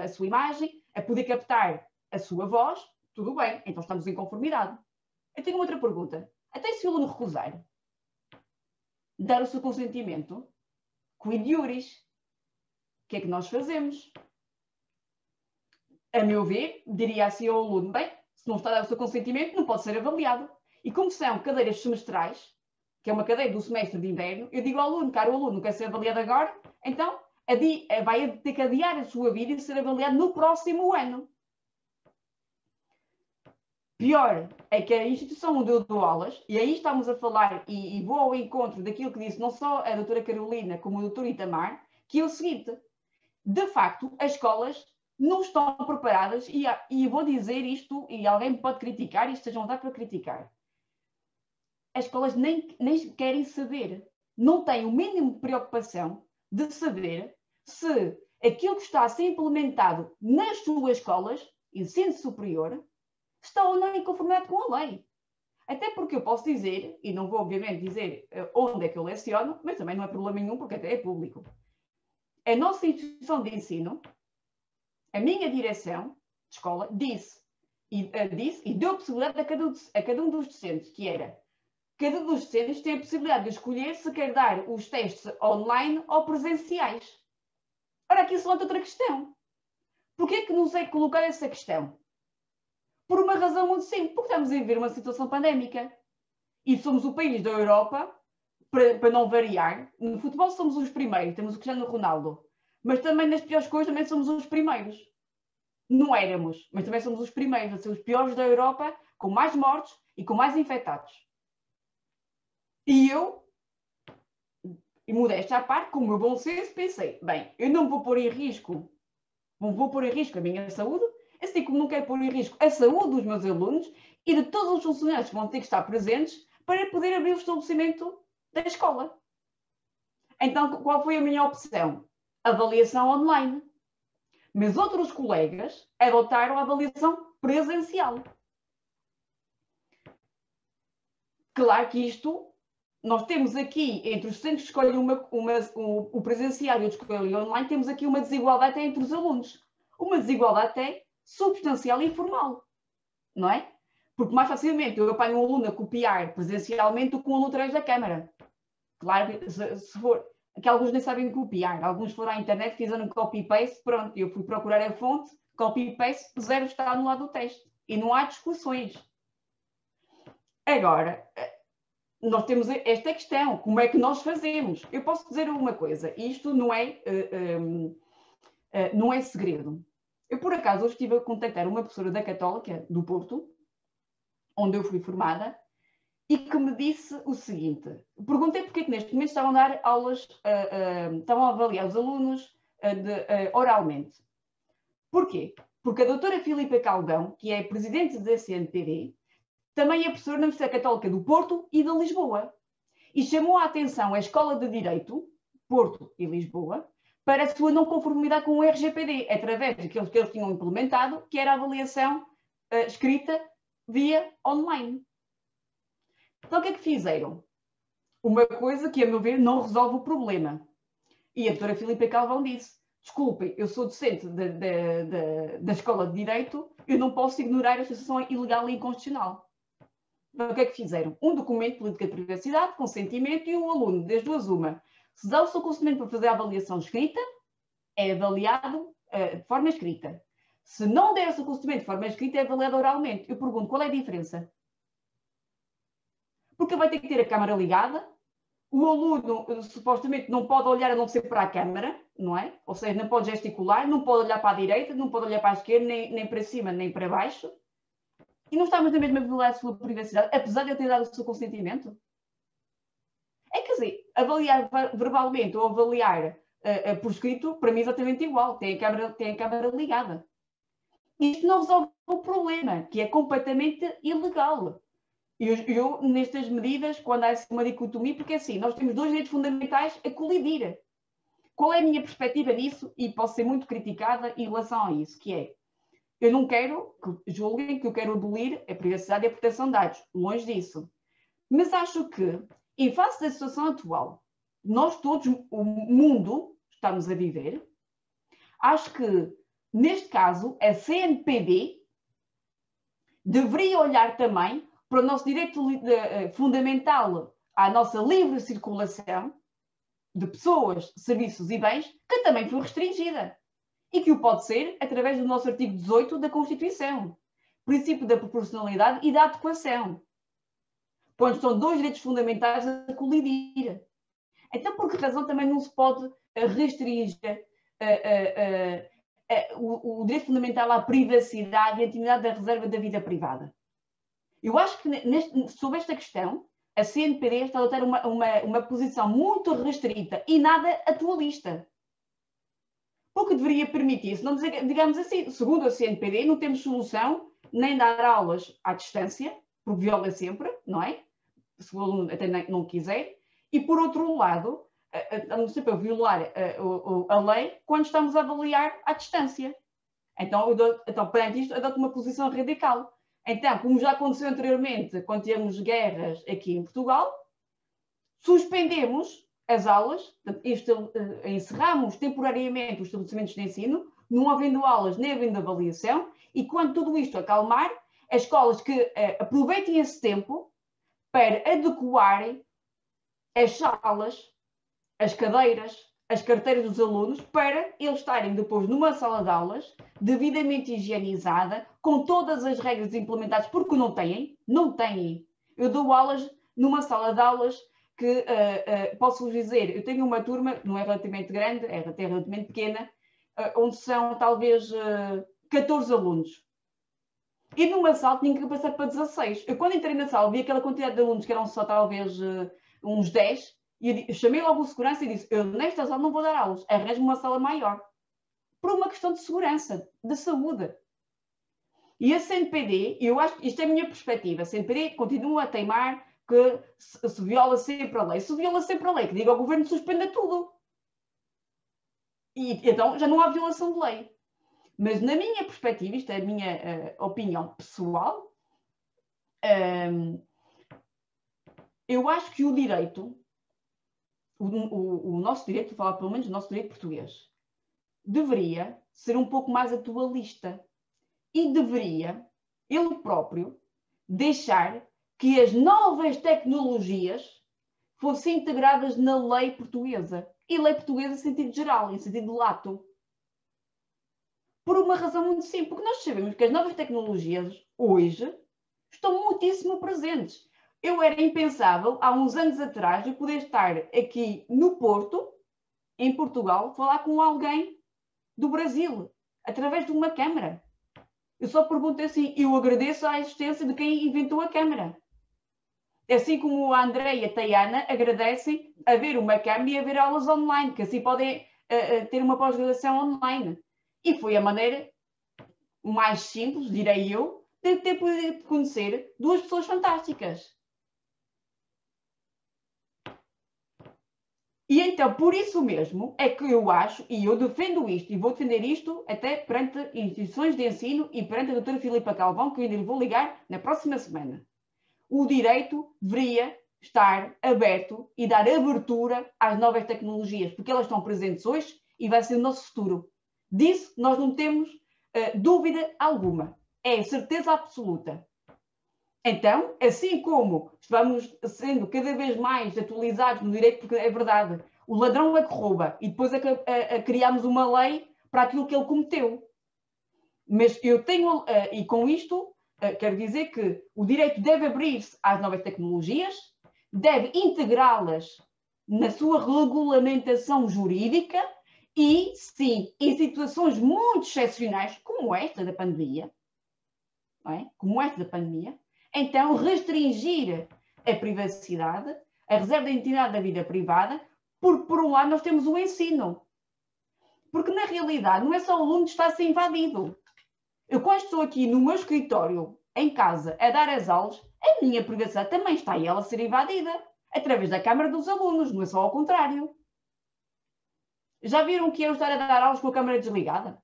S5: sua imagem, a poder captar a sua voz. Tudo bem, então estamos em conformidade. Eu tenho uma outra pergunta. Até se o aluno recusar dar o seu consentimento, quid iuris, o que é que nós fazemos? A meu ver, diria assim ao aluno: bem, se não está a dar o seu consentimento, não pode ser avaliado. E como são cadeiras semestrais, que é uma cadeira do semestre de inverno, eu digo ao aluno: caro aluno, quer ser avaliado agora? Então vai ter que adiar a sua vida e ser avaliado no próximo ano. Pior é que a instituição onde eu dou aulas, e aí estamos a falar, e vou ao encontro daquilo que disse não só a doutora Carolina como o doutor Itamar, que é o seguinte: de facto, as escolas não estão preparadas, e vou dizer isto, e alguém me pode criticar, e estejam a dar para criticar. As escolas nem querem saber, não têm o mínimo de preocupação de saber se aquilo que está a ser implementado nas suas escolas, ensino superior, está ou não em conformidade com a lei. Até porque eu posso dizer, e não vou obviamente dizer onde é que eu leciono, mas também não é problema nenhum, porque até é público. A nossa instituição de ensino, a minha direção de escola, disse e deu a possibilidade a cada um dos docentes, que era: cada um dos docentes tem a possibilidade de escolher se quer dar os testes online ou presenciais. Ora, aqui se levanta outra questão. Porquê que nos é colocar essa questão? Por uma razão muito simples, porque estamos a viver uma situação pandémica. E somos o país da Europa, para não variar, no futebol somos os primeiros, temos o Cristiano Ronaldo. Mas também nas piores coisas também somos os primeiros. Não éramos, mas também somos os primeiros a ser os piores da Europa, com mais mortes e com mais infectados. E eu, e modéstia à parte, com o meu bom senso, pensei: bem, eu não vou pôr em risco, não vou pôr em risco a minha saúde, assim como não quero pôr em risco a saúde dos meus alunos e de todos os funcionários que vão ter que estar presentes para poder abrir o estabelecimento da escola. Então, qual foi a minha opção? Avaliação online. Mas outros colegas adotaram a avaliação presencial. Claro que isto, nós temos aqui, entre os docentes que escolhem o presencial e os que escolhem o online, temos aqui uma desigualdade até entre os alunos. Uma desigualdade até substancial e formal. Não é? Porque mais facilmente eu apanho um aluno a copiar presencialmente do que um aluno através da câmara. Claro que se for... que alguns nem sabem copiar. Alguns foram à internet, fizeram copy-paste, pronto, eu fui procurar a fonte, copy-paste, zero está no lado do teste. E não há discussões. Agora, nós temos esta questão, como é que nós fazemos? Eu posso dizer uma coisa, isto não é segredo. Eu, por acaso, hoje estive a contactar uma professora da Católica, do Porto, onde eu fui formada, e que me disse o seguinte, perguntei porque é que neste momento estavam a dar aulas, estavam a avaliar os alunos oralmente. Porquê? Porque a doutora Filipa Calvão, que é presidente da CNPD, também é professora na Universidade Católica do Porto e de Lisboa. E chamou a atenção a Escola de Direito, Porto e Lisboa, para a sua não conformidade com o RGPD, através daquilo que eles tinham implementado, que era a avaliação escrita via online. Então o que é que fizeram? Uma coisa que, a meu ver, não resolve o problema. E a doutora Filipa Calvão disse, desculpem, eu sou docente da Escola de Direito, eu não posso ignorar a situação ilegal e inconstitucional. Então o que é que fizeram? Um documento de política de privacidade, consentimento, e o aluno, das duas uma, se dá o seu consentimento para fazer a avaliação escrita, é avaliado de forma escrita. Se não der o seu consentimento de forma escrita, é avaliado oralmente. Eu pergunto, qual é a diferença? Porque vai ter que ter a câmara ligada, o aluno supostamente não pode olhar a não ser para a câmara, não é? Ou seja, não pode gesticular, não pode olhar para a direita, não pode olhar para a esquerda, nem para cima, nem para baixo. E não estamos na mesma violar a sua privacidade, apesar de eu ter dado o seu consentimento? É, quer dizer, avaliar verbalmente ou avaliar por escrito, para mim é exatamente igual. Tem a câmara ligada. Isto não resolve o problema, que é completamente ilegal. Eu, nestas medidas, quando há uma dicotomia, porque assim, nós temos dois direitos fundamentais a colidir. Qual é a minha perspectiva disso? E posso ser muito criticada em relação a isso, que é, eu não quero que julguem que eu quero abolir a privacidade e a proteção de dados. Longe disso. Mas acho que, em face da situação atual, nós todos, o mundo, estamos a viver, acho que, neste caso, a CNPD deveria olhar também para o nosso direito fundamental à nossa livre circulação de pessoas, serviços e bens, que também foi restringida. E que o pode ser através do nosso artigo 18 da Constituição. Princípio da proporcionalidade e da adequação. Quando estão dois direitos fundamentais a colidir. Então, por que razão também não se pode restringir o direito fundamental à privacidade e à intimidade da reserva da vida privada? Eu acho que sobre esta questão, a CNPD está a adotar uma posição muito restrita e nada atualista. Porque deveria permitir, se não digamos assim, segundo a CNPD, não temos solução nem dar aulas à distância, porque viola sempre, não é? Se o aluno até não quiser. E, por outro lado, estamos sempre a violar a lei quando estamos a avaliar à distância. Então, perante isto, adoto uma posição radical. Então, como já aconteceu anteriormente, quando tivemos guerras aqui em Portugal, suspendemos as aulas, encerramos temporariamente os estabelecimentos de ensino, não havendo aulas nem havendo avaliação, e quando tudo isto acalmar, as escolas que aproveitem esse tempo para adequarem as salas, as cadeiras, as carteiras dos alunos, para eles estarem depois numa sala de aulas devidamente higienizada, com todas as regras implementadas, porque não têm. Eu dou aulas numa sala de aulas que, posso-vos dizer, eu tenho uma turma, não é relativamente grande, é até relativamente pequena, onde são talvez 14 alunos. E numa sala tinha que passar para 16. Eu quando entrei na sala vi aquela quantidade de alunos que eram só talvez uns 10, e eu chamei logo o segurança e disse, eu nesta sala não vou dar aulas, arranjo uma sala maior. Por uma questão de segurança, de saúde. E a CNPD, eu acho que isto é a minha perspectiva, a CNPD continua a teimar que se viola sempre a lei. Se viola sempre a lei, que diga ao governo suspenda tudo. E então já não há violação de lei. Mas na minha perspectiva, isto é a minha opinião pessoal, eu acho que o direito, o nosso direito, vou falar pelo menos o nosso direito português, deveria ser um pouco mais atualista e deveria, ele próprio, deixar que as novas tecnologias fossem integradas na lei portuguesa. E lei portuguesa em sentido geral, em sentido lato. Por uma razão muito simples, porque nós sabemos que as novas tecnologias, hoje, estão muitíssimo presentes. era impensável, há uns anos atrás, eu poder estar aqui no Porto, em Portugal, falar com alguém do Brasil, através de uma câmara. Eu só pergunto assim, eu agradeço a existência de quem inventou a câmara. Assim como a Andréia e a Tayana agradecem a ver uma câmara e a ver aulas online, que assim podem ter uma pós-graduação online. E foi a maneira mais simples, direi eu, de ter podido conhecer duas pessoas fantásticas. E então, por isso mesmo, é que eu acho, e eu defendo isto, e vou defender isto até perante instituições de ensino e perante a doutora Filipa Calvão, que eu ainda lhe vou ligar na próxima semana. O direito deveria estar aberto e dar abertura às novas tecnologias, porque elas estão presentes hoje e vai ser o nosso futuro. Disso nós não temos dúvida alguma. É certeza absoluta. Então, assim como vamos sendo cada vez mais atualizados no direito, porque é verdade, o ladrão é que rouba e depois criamos uma lei para aquilo que ele cometeu. Mas eu tenho, e com isto, quero dizer que o direito deve abrir-se às novas tecnologias, deve integrá-las na sua regulamentação jurídica e, sim, em situações muito excepcionais, como esta da pandemia, não é? Como esta da pandemia, então restringir a privacidade, a reserva da intimidade da vida privada, porque, por um lado, nós temos o ensino. Porque, na realidade, não é só o aluno que está a ser invadido. Eu, quando estou aqui no meu escritório, em casa, a dar as aulas, a minha privacidade também está aí ela a ser invadida, através da câmara dos alunos, não é só ao contrário. Já viram o que é eu estar a dar aulas com a câmara desligada?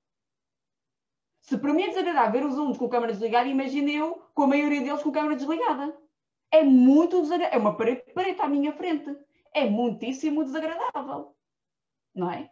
S5: Se para mim é desagradável ver os alunos com a câmara desligada, imagine eu com a maioria deles com a câmara desligada. É muito desagradável. É uma parede preta à minha frente. É muitíssimo desagradável. Não é?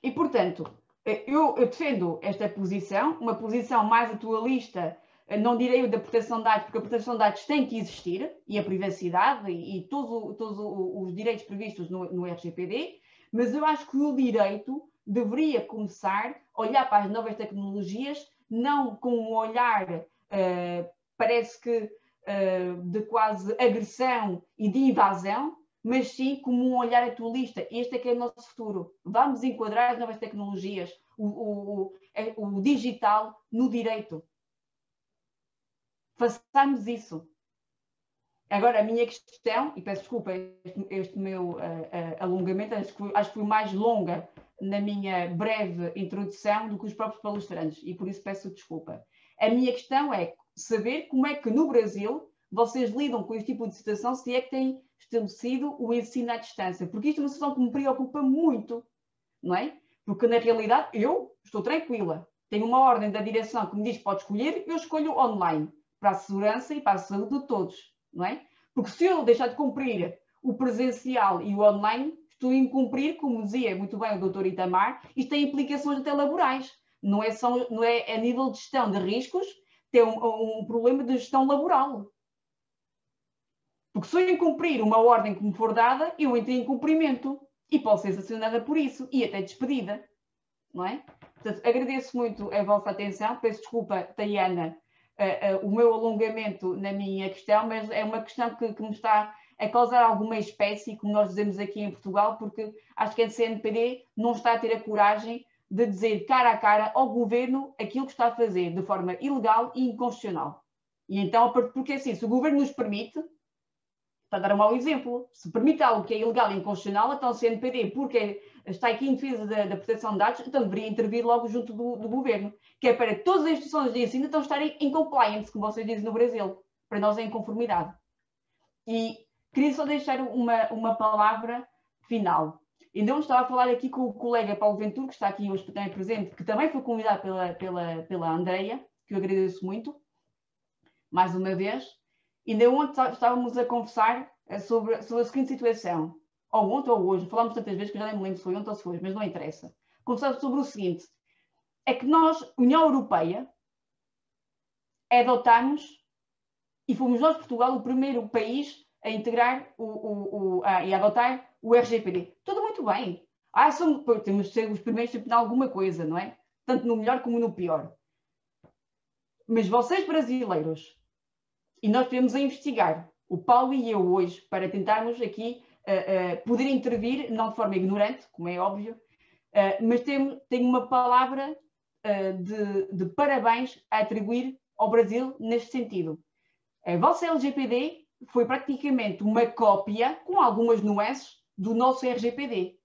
S5: E, portanto, eu defendo esta posição, uma posição mais atualista, não direi da proteção de dados, porque a proteção de dados tem que existir, e a privacidade, e todos os direitos previstos no RGPD, mas eu acho que o direito deveria começar a olhar para as novas tecnologias, não com um olhar, parece que, de quase agressão e de invasão, mas sim como um olhar atualista. Este é que é o nosso futuro. Vamos enquadrar as novas tecnologias, o digital no direito. Façamos isso. Agora, a minha questão, e peço desculpa este meu alongamento, acho que foi mais longa na minha breve introdução do que os próprios palestrantes, e por isso peço desculpa. A minha questão é saber como é que no Brasil vocês lidam com este tipo de situação, se é que têm estabelecido o ensino à distância, porque isto é uma situação que me preocupa muito, não é? Porque na realidade eu estou tranquila, tenho uma ordem da direção que me diz que pode escolher, eu escolho online, para a segurança e para a saúde de todos, não é? Porque se eu deixar de cumprir o presencial e o online, estou a incumprir, como dizia muito bem o Dr. Itamar, isto tem implicações até laborais, não é a nível de gestão de riscos, tem um problema de gestão laboral. Porque se eu incumprir uma ordem que me for dada, eu entro em cumprimento e posso ser sancionada por isso e até despedida, não é? Portanto, agradeço muito a vossa atenção, peço desculpa, Tayana, o meu alongamento na minha questão, mas é uma questão que me está a causar alguma espécie, como nós dizemos aqui em Portugal, porque acho que a CNPD não está a ter a coragem de dizer cara a cara ao governo aquilo que está a fazer de forma ilegal e inconstitucional. E então, porque assim, se o governo nos permite, está a dar um mau exemplo. Se permite algo que é ilegal e inconstitucional, então o CNPD, porque está aqui em defesa da proteção de dados, então deveria intervir logo junto do governo, que é para todas as instituições de ensino então estarem em compliance, como vocês dizem no Brasil. Para nós é em conformidade. E queria só deixar uma palavra final. Ainda ontem estava a falar aqui com o colega Paulo Ventura, que está aqui hoje também presente, que também foi convidado pela Andreia, que eu agradeço muito, mais uma vez. Ainda ontem estávamos a conversar sobre a seguinte situação. Ou ontem ou hoje, falámos tantas vezes que eu já nem me lembro se foi ontem ou se foi, mas não interessa. Conversávamos sobre o seguinte, é que nós, União Europeia, adotámos, e fomos nós, Portugal, o primeiro país a integrar e a adotar o RGPD. Tudo muito bem. Temos de ser os primeiros a alguma coisa, não é? Tanto no melhor como no pior. Mas vocês, brasileiros, E nós estivemos a investigar, o Paulo e eu hoje, para tentarmos aqui poder intervir, não de forma ignorante, como é óbvio, mas tenho uma palavra de parabéns a atribuir ao Brasil neste sentido. A vossa LGPD foi praticamente uma cópia, com algumas nuances, do nosso RGPD.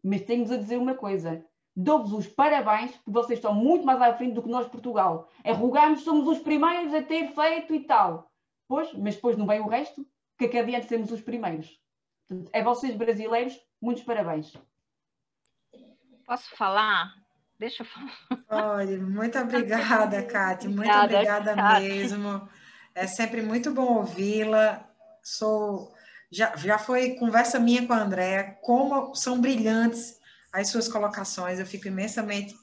S5: Mas tenho-vos a dizer uma coisa. Dou-vos os parabéns, porque vocês estão muito mais à frente do que nós, Portugal. Arrogamos, somos os primeiros a ter feito e tal. Pois, mas depois não vem o resto, que adiante sermos os primeiros. Portanto, a vocês, brasileiros, muitos parabéns.
S4: Posso falar? Deixa eu falar.
S1: Olha, muito obrigada, Cátia. Muito
S4: Obrigada,
S1: obrigada
S4: Cátia.
S1: mesmo. É sempre muito bom ouvi-la. Já foi conversa minha com a Andréa, como são brilhantes as suas colocações. Eu fico imensamente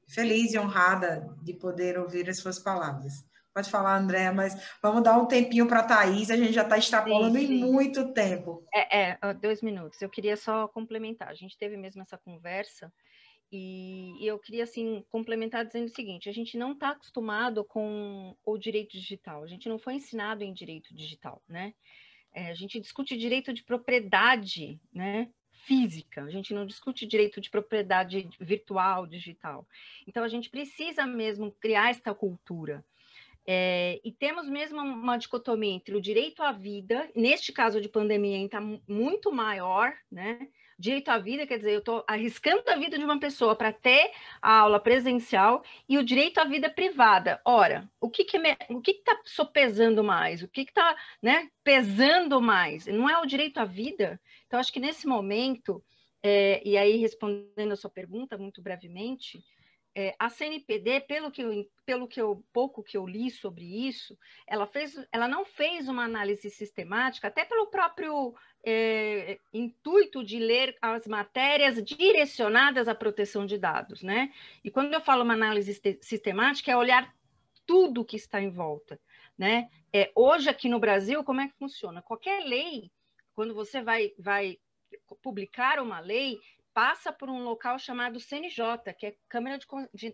S1: feliz e honrada de poder ouvir as suas palavras. Pode falar, Andréa, mas vamos dar um tempinho para a Thaís, a gente já está extrapolando em muito tempo.
S4: 2 minutos. Eu queria só complementar. A gente teve mesmo essa conversa e eu queria, assim, complementar dizendo o seguinte: a gente não está acostumado com o direito digital, a gente não foi ensinado em direito digital, né? A gente discute direito de propriedade, né? Física, a gente não discute direito de propriedade virtual, digital. Então, a gente precisa mesmo criar esta cultura. E temos mesmo uma dicotomia entre o direito à vida, neste caso de pandemia, está muito maior, né? Direito à vida, quer dizer, eu estou arriscando a vida de uma pessoa para ter a aula presencial, e o direito à vida privada. Ora, o que está sopesando mais? O que está, né, pesando mais? Não é o direito à vida? Então, acho que nesse momento, e aí respondendo a sua pergunta muito brevemente, a CNPD, pouco que eu li sobre isso, ela não fez uma análise sistemática, até pelo próprio intuito de ler as matérias direcionadas à proteção de dados, né? E quando eu falo uma análise sistemática, é olhar tudo que está em volta, né? Hoje, aqui no Brasil, como é que funciona? Qualquer lei, quando você vai publicar uma lei, passa por um local chamado CNJ, que é Câmara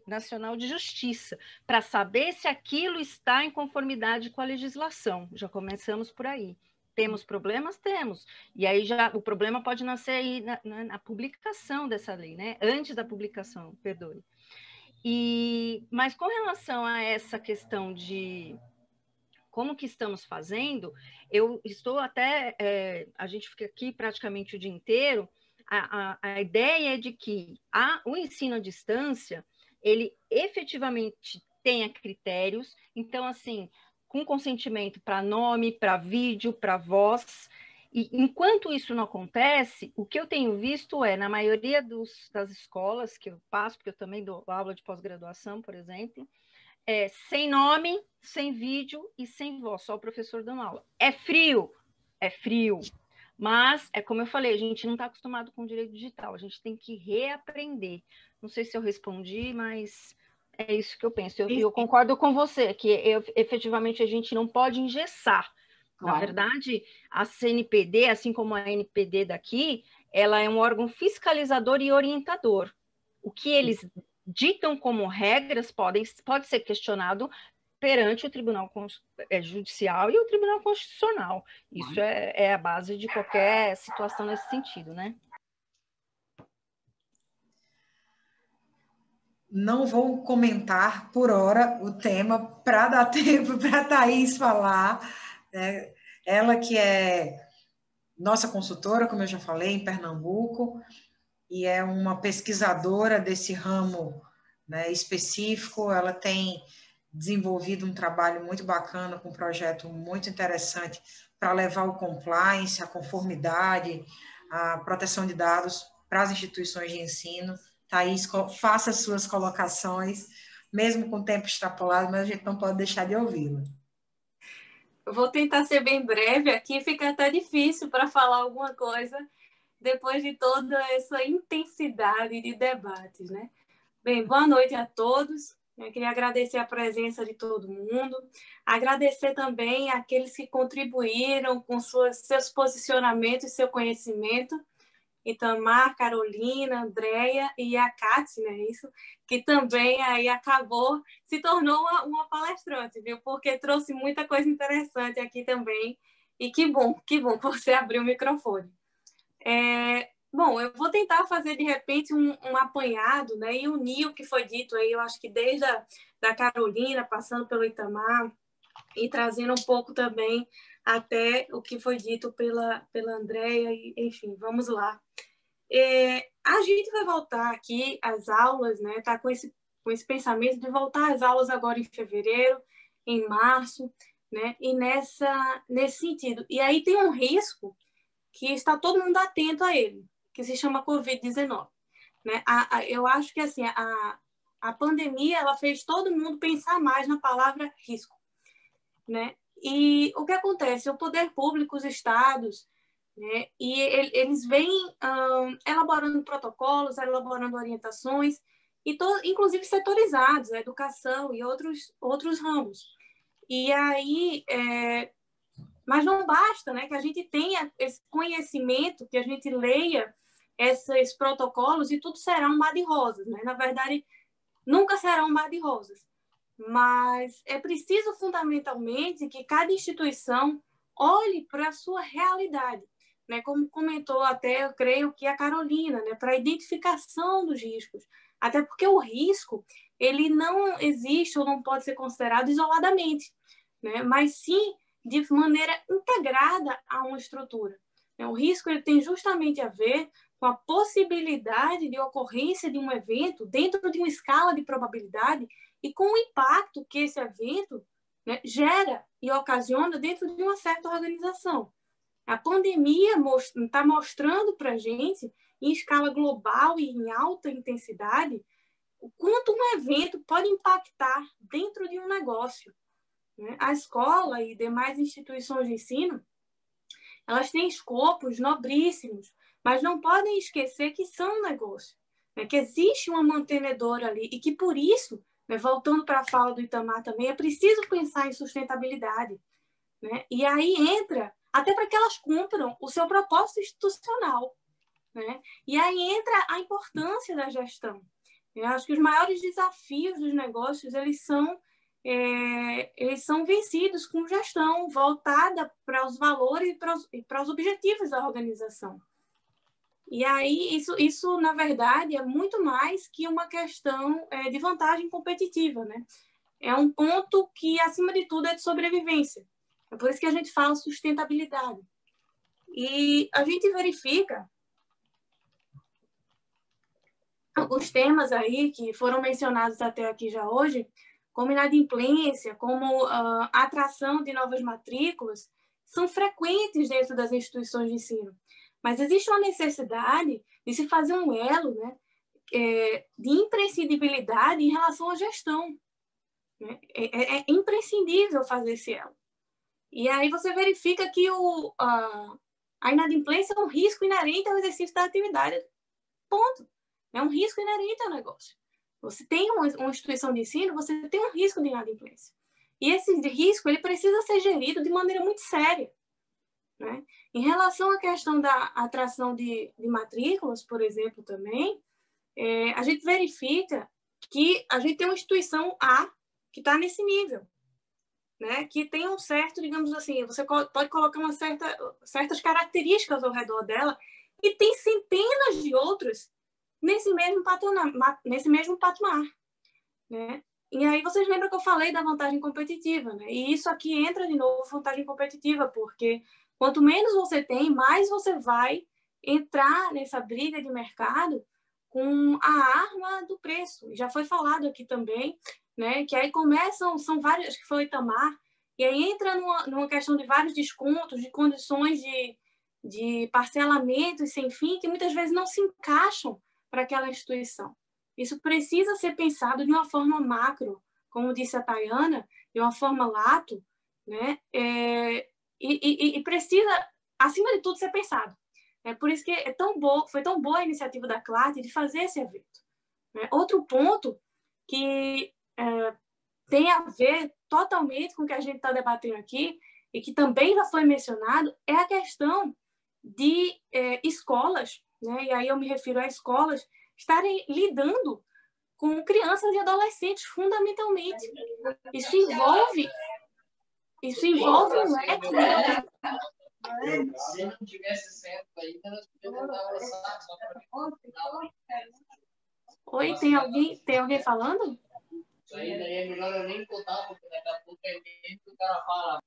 S4: Nacional de Justiça, para saber se aquilo está em conformidade com a legislação. Já começamos por aí. Temos problemas? Temos. E aí o problema pode nascer aí na publicação dessa lei, né? Antes da publicação, perdoe. Mas com relação a essa questão de como que estamos fazendo, eu estou até... a gente fica aqui praticamente o dia inteiro. A ideia é de que o ensino à distância, ele efetivamente tenha critérios, então, assim, com consentimento para nome, para vídeo, para voz, e enquanto isso não acontece, o que eu tenho visto na maioria das escolas que eu passo, porque eu também dou aula de pós-graduação, por exemplo, sem nome, sem vídeo e sem voz, só o professor dando aula. É frio, mas, como eu falei, a gente não está acostumado com o direito digital, a gente tem que reaprender. Não sei se eu respondi, mas é isso que eu penso. Eu concordo com você, que efetivamente a gente não pode engessar. Claro. Na verdade, a CNPD, assim como a NPD daqui, ela é um órgão fiscalizador e orientador. O que eles ditam como regras pode ser questionado perante o Tribunal Judicial e o Tribunal Constitucional. Isso é a base de qualquer situação nesse sentido, né?
S1: Não vou comentar por hora o tema para dar tempo para a Thaís falar, né? Ela que é nossa consultora, como eu já falei, em Pernambuco, e é uma pesquisadora desse ramo, né, específico. Ela tem desenvolvido um trabalho muito bacana, com um projeto muito interessante para levar o compliance, a conformidade, a proteção de dados para as instituições de ensino. Thaís, faça as suas colocações, mesmo com o tempo extrapolado, mas a gente não pode deixar de ouvi-la.
S6: Eu vou tentar ser bem breve aqui, fica até difícil para falar alguma coisa depois de toda essa intensidade de debates, né? Bem, boa noite a todos. Eu queria agradecer a presença de todo mundo, agradecer também àqueles que contribuíram com seus posicionamentos e seu conhecimento, Itamar, Carolina, Andréia e a Cátia, né? Isso, que também aí se tornou uma palestrante, viu? Porque trouxe muita coisa interessante aqui também. E que bom que você abriu o microfone. Bom, eu vou tentar fazer, de repente, um apanhado, né? E unir o que foi dito aí, eu acho que desde da Carolina, passando pelo Itamar, e trazendo um pouco também até o que foi dito pela Andréia, enfim, vamos lá. A gente vai voltar aqui às aulas, né? Tá com esse pensamento de voltar às aulas agora em fevereiro, em março, né? E nesse sentido. E aí tem um risco que está todo mundo atento a ele, que se chama Covid-19. Né? Eu acho que assim, a pandemia ela fez todo mundo pensar mais na palavra risco. Né? E o que acontece? O poder público, os estados, né? E eles vêm elaborando protocolos, elaborando orientações, inclusive setorizados, a educação e outros ramos. E aí, mas não basta, né, que a gente tenha esse conhecimento, que a gente leia esses protocolos e tudo será um mar de rosas. Né? Na verdade, nunca será um mar de rosas. Mas é preciso, fundamentalmente, que cada instituição olhe para a sua realidade, né? Como comentou até, eu creio que a Carolina, né? Para a identificação dos riscos. Até porque o risco, ele não existe ou não pode ser considerado isoladamente, né? Mas sim de maneira integrada a uma estrutura. O risco ele tem justamente a ver com a possibilidade de ocorrência de um evento dentro de uma escala de probabilidade e com o impacto que esse evento, né, gera e ocasiona dentro de uma certa organização. A pandemia está mostrando para a gente, em escala global e em alta intensidade, o quanto um evento pode impactar dentro de um negócio. Né? A escola e demais instituições de ensino, elas têm escopos nobríssimos, mas não podem esquecer que são um negócio, né? Que existe uma mantenedora ali e que, por isso, né, voltando para a fala do Itamar também, é preciso pensar em sustentabilidade. Né? E aí entra, até para que elas cumpram o seu propósito institucional. Né? E aí entra a importância da gestão. Eu acho que os maiores desafios dos negócios, eles são vencidos com gestão voltada para os valores e para os objetivos da organização. E aí, isso, na verdade, é muito mais que uma questão de vantagem competitiva, né? É um ponto que, acima de tudo, é de sobrevivência. É por isso que a gente fala sustentabilidade. E a gente verifica alguns temas aí que foram mencionados até aqui já hoje, como inadimplência, como atração de novas matrículas, são frequentes dentro das instituições de ensino. Mas existe uma necessidade de se fazer um elo, né, de imprescindibilidade em relação à gestão. Né? É imprescindível fazer esse elo. E aí você verifica que a inadimplência é um risco inerente ao exercício da atividade. Ponto. É um risco inerente ao negócio. Você tem uma instituição de ensino, você tem um risco de inadimplência. E esse risco ele precisa ser gerido de maneira muito séria. Né? Em relação à questão da atração de matrículas, por exemplo, também, a gente verifica que a gente tem uma instituição A que está nesse nível, né? Que tem um certo, digamos assim, você pode colocar certas características ao redor dela e tem centenas de outras nesse mesmo patamar, né? E aí vocês lembram que eu falei da vantagem competitiva, né? E isso aqui entra de novo vantagem competitiva, porque quanto menos você tem, mais você vai entrar nessa briga de mercado com a arma do preço. Já foi falado aqui também, né? Que aí são vários, acho que foi o Itamar, e aí entra numa questão de vários descontos, de condições de parcelamento e sem fim, que muitas vezes não se encaixam para aquela instituição. Isso precisa ser pensado de uma forma macro, como disse a Tayana, de uma forma lato, né? E precisa, acima de tudo, ser pensado. É por isso que foi tão boa a iniciativa da CLAT de fazer esse evento. Outro ponto que tem a ver totalmente com o que a gente está debatendo aqui, e que também já foi mencionado, é a questão de escolas né? E aí eu me refiro a escolas estarem lidando com crianças e adolescentes, fundamentalmente. Isso envolve um leque de...
S7: Se não tivesse certo ainda, nós podíamos tentar avançar só para...
S6: Oi, tem alguém falando?
S7: Isso aí daí é melhor eu nem botar, porque daqui a pouco é mesmo que o cara fala.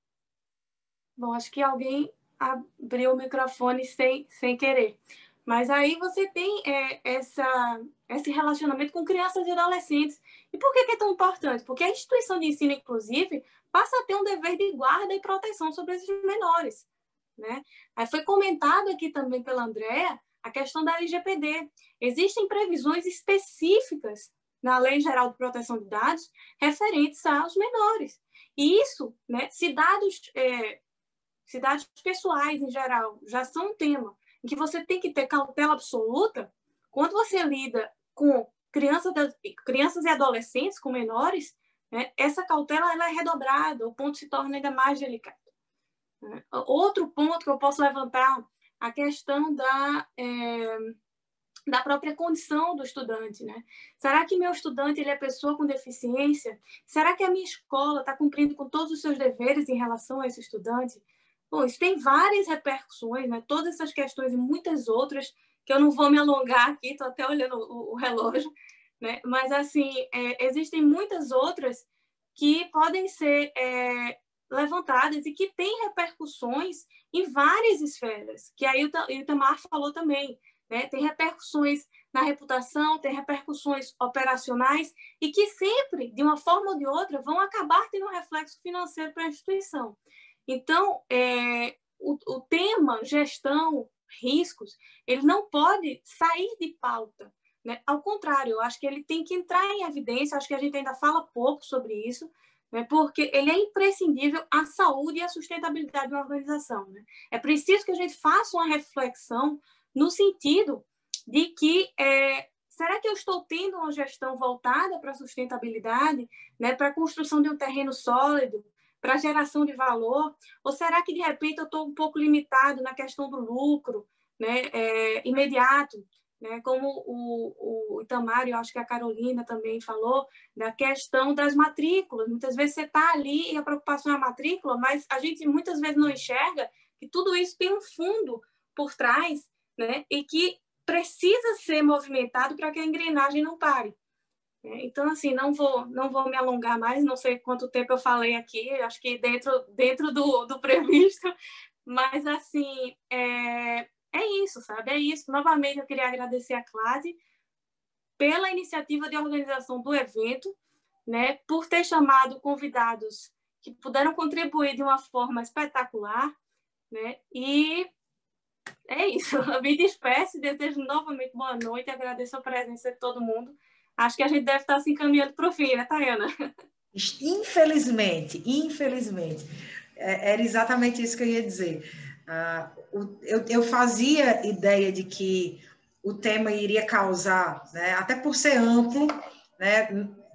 S6: Bom, acho que alguém abriu o microfone sem querer. Mas aí você tem esse relacionamento com crianças e adolescentes. E por que é tão importante? Porque a instituição de ensino, inclusive, passa a ter um dever de guarda e proteção sobre esses menores, né? Aí foi comentado aqui também pela Andréa a questão da LGPD. Existem previsões específicas na Lei Geral de Proteção de Dados referentes aos menores. E isso, né, se dados pessoais, em geral, já são um tema em que você tem que ter cautela absoluta, quando você lida com crianças e adolescentes, com menores, né, essa cautela ela é redobrada, o ponto se torna ainda mais delicado. Outro ponto que eu posso levantar, a questão da própria condição do estudante, né? Será que meu estudante ele é pessoa com deficiência? Será que a minha escola está cumprindo com todos os seus deveres em relação a esse estudante? Bom, isso tem várias repercussões, né? Todas essas questões e muitas outras, que eu não vou me alongar aqui, estou até olhando o relógio, né? Mas, assim, existem muitas outras que podem ser levantadas e que têm repercussões em várias esferas, que aí o Itamar falou também, né? Tem repercussões na reputação, tem repercussões operacionais e que sempre, de uma forma ou de outra, vão acabar tendo um reflexo financeiro para a instituição. Então, o tema gestão, riscos, ele não pode sair de pauta, né? Ao contrário, eu acho que ele tem que entrar em evidência, acho que a gente ainda fala pouco sobre isso, né? Porque ele é imprescindível à saúde e à sustentabilidade de uma organização, né? É preciso que a gente faça uma reflexão no sentido de que será que eu estou tendo uma gestão voltada para a sustentabilidade, né? Para a construção de um terreno sólido, para a geração de valor? Ou será que, de repente, eu estou um pouco limitado na questão do lucro, né, imediato, né, como o Itamar, eu acho que a Carolina também falou, da questão das matrículas. Muitas vezes você está ali e a preocupação é a matrícula, mas a gente muitas vezes não enxerga que tudo isso tem um fundo por trás, né, e que precisa ser movimentado para que a engrenagem não pare. Então, assim, não vou me alongar mais, não sei quanto tempo eu falei aqui, acho que dentro do previsto, mas, assim, é isso, sabe? É isso. Novamente, eu queria agradecer a Clade pela iniciativa de organização do evento, né? Por ter chamado convidados que puderam contribuir de uma forma espetacular, né? E é isso. Eu me despeço, desejo novamente boa noite, agradeço a presença de todo mundo. Acho que a gente deve estar se encaminhando para o fim, né, Tayana?
S1: Infelizmente. Era exatamente isso que eu ia dizer. Eu fazia ideia de que o tema iria causar, né, até por ser amplo, né,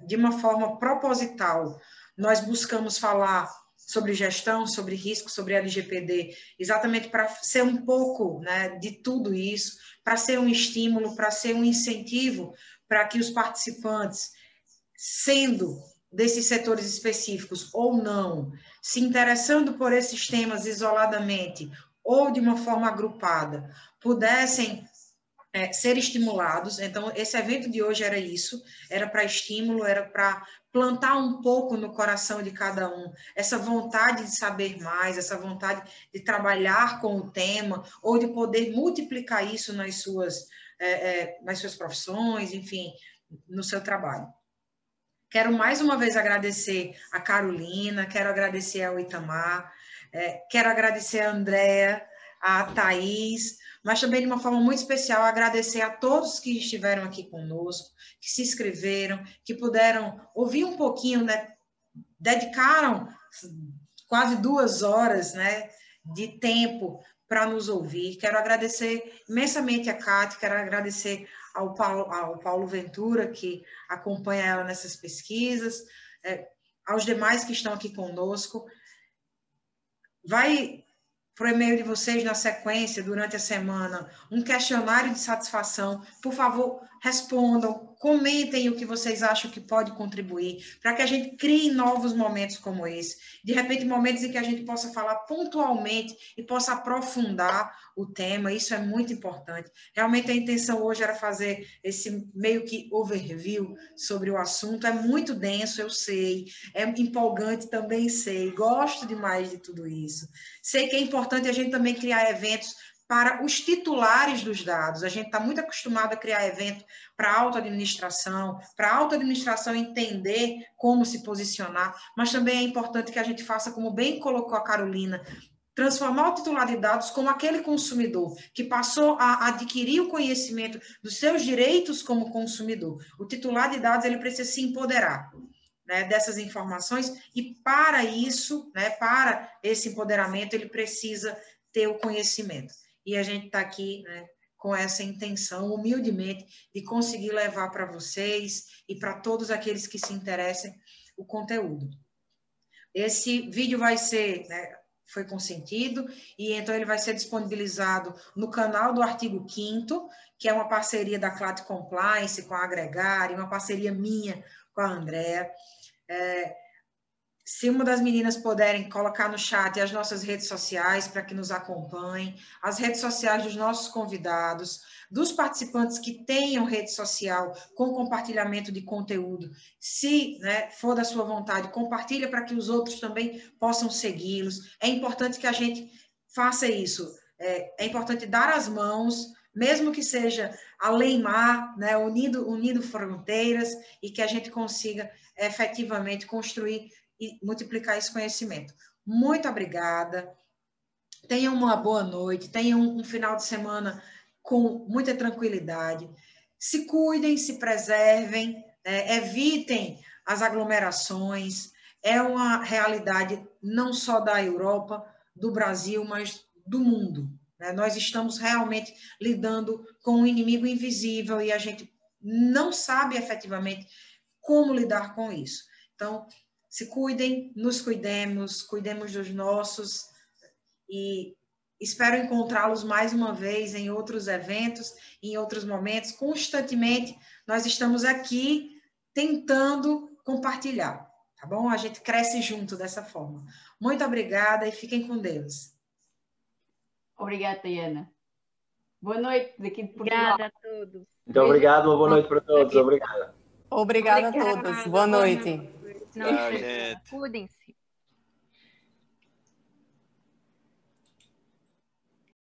S1: de uma forma proposital. Nós buscamos falar sobre gestão, sobre risco, sobre LGPD, exatamente para ser um pouco, né, de tudo isso, para ser um estímulo, para ser um incentivo para que os participantes, sendo desses setores específicos ou não, se interessando por esses temas isoladamente ou de uma forma agrupada, pudessem ser estimulados. Então, esse evento de hoje era isso, era para estímulo, era para plantar um pouco no coração de cada um essa vontade de saber mais, essa vontade de trabalhar com o tema, ou de poder multiplicar isso nas suas profissões, enfim, no seu trabalho. Quero mais uma vez agradecer a Carolina, quero agradecer ao Itamar, quero agradecer a Andréa, a Thaís, mas também de uma forma muito especial agradecer a todos que estiveram aqui conosco, que se inscreveram, que puderam ouvir um pouquinho, né? Dedicaram quase 2 horas, né, de tempo para nos ouvir. Quero agradecer imensamente a Cátia, quero agradecer ao Paulo Ventura, que acompanha ela nessas pesquisas, aos demais que estão aqui conosco. Vai por e-mail de vocês na sequência, durante a semana, um questionário de satisfação. Por favor, respondam, comentem o que vocês acham que pode contribuir, para que a gente crie novos momentos como esse. De repente, momentos em que a gente possa falar pontualmente e possa aprofundar o tema, isso é muito importante. Realmente a intenção hoje era fazer esse meio que overview sobre o assunto. É muito denso, eu sei, é empolgante, também sei, gosto demais de tudo isso. Sei que é importante a gente também criar eventos para os titulares dos dados. A gente está muito acostumado a criar evento para a auto-administração, para a auto-administração entender como se posicionar, mas também é importante que a gente faça, como bem colocou a Carolina, transformar o titular de dados como aquele consumidor que passou a adquirir o conhecimento dos seus direitos como consumidor. O titular de dados ele precisa se empoderar, né, dessas informações, e para isso, né, para esse empoderamento, ele precisa ter o conhecimento. E a gente está aqui, né, com essa intenção, humildemente, de conseguir levar para vocês e para todos aqueles que se interessem o conteúdo. Esse vídeo vai ser, né, foi consentido, e então ele vai ser disponibilizado no canal do Artigo 5º, que é uma parceria da Clat Compliance com a Agregare, uma parceria minha com a Andrea. Se uma das meninas puderem colocar no chat as nossas redes sociais para que nos acompanhem, as redes sociais dos nossos convidados, dos participantes que tenham rede social com compartilhamento de conteúdo, se, né, for da sua vontade, compartilha para que os outros também possam segui-los. É importante que a gente faça isso. É importante dar as mãos, mesmo que seja além-mar, né, unindo fronteiras, e que a gente consiga efetivamente construir e multiplicar esse conhecimento. Muito obrigada. Tenham uma boa noite, tenham um final de semana com muita tranquilidade. Se cuidem, se preservem, evitem as aglomerações. É uma realidade não só da Europa, do Brasil, mas do mundo, né? Nós estamos realmente lidando com um inimigo invisível e a gente não sabe efetivamente como lidar com isso. Então, se cuidem, nos cuidemos, cuidemos dos nossos, e espero encontrá-los mais uma vez em outros eventos, em outros momentos. Constantemente, nós estamos aqui tentando compartilhar, tá bom? A gente cresce junto dessa forma. Muito obrigada e fiquem com Deus.
S5: Obrigada, Tayana. Boa noite daqui de Portugal.
S4: Obrigada a todos.
S8: Muito obrigado, uma boa noite para todos. Obrigado.
S2: Obrigada a todos. Boa noite.
S4: Não,
S3: Tchau, gente.
S4: cuidem-se.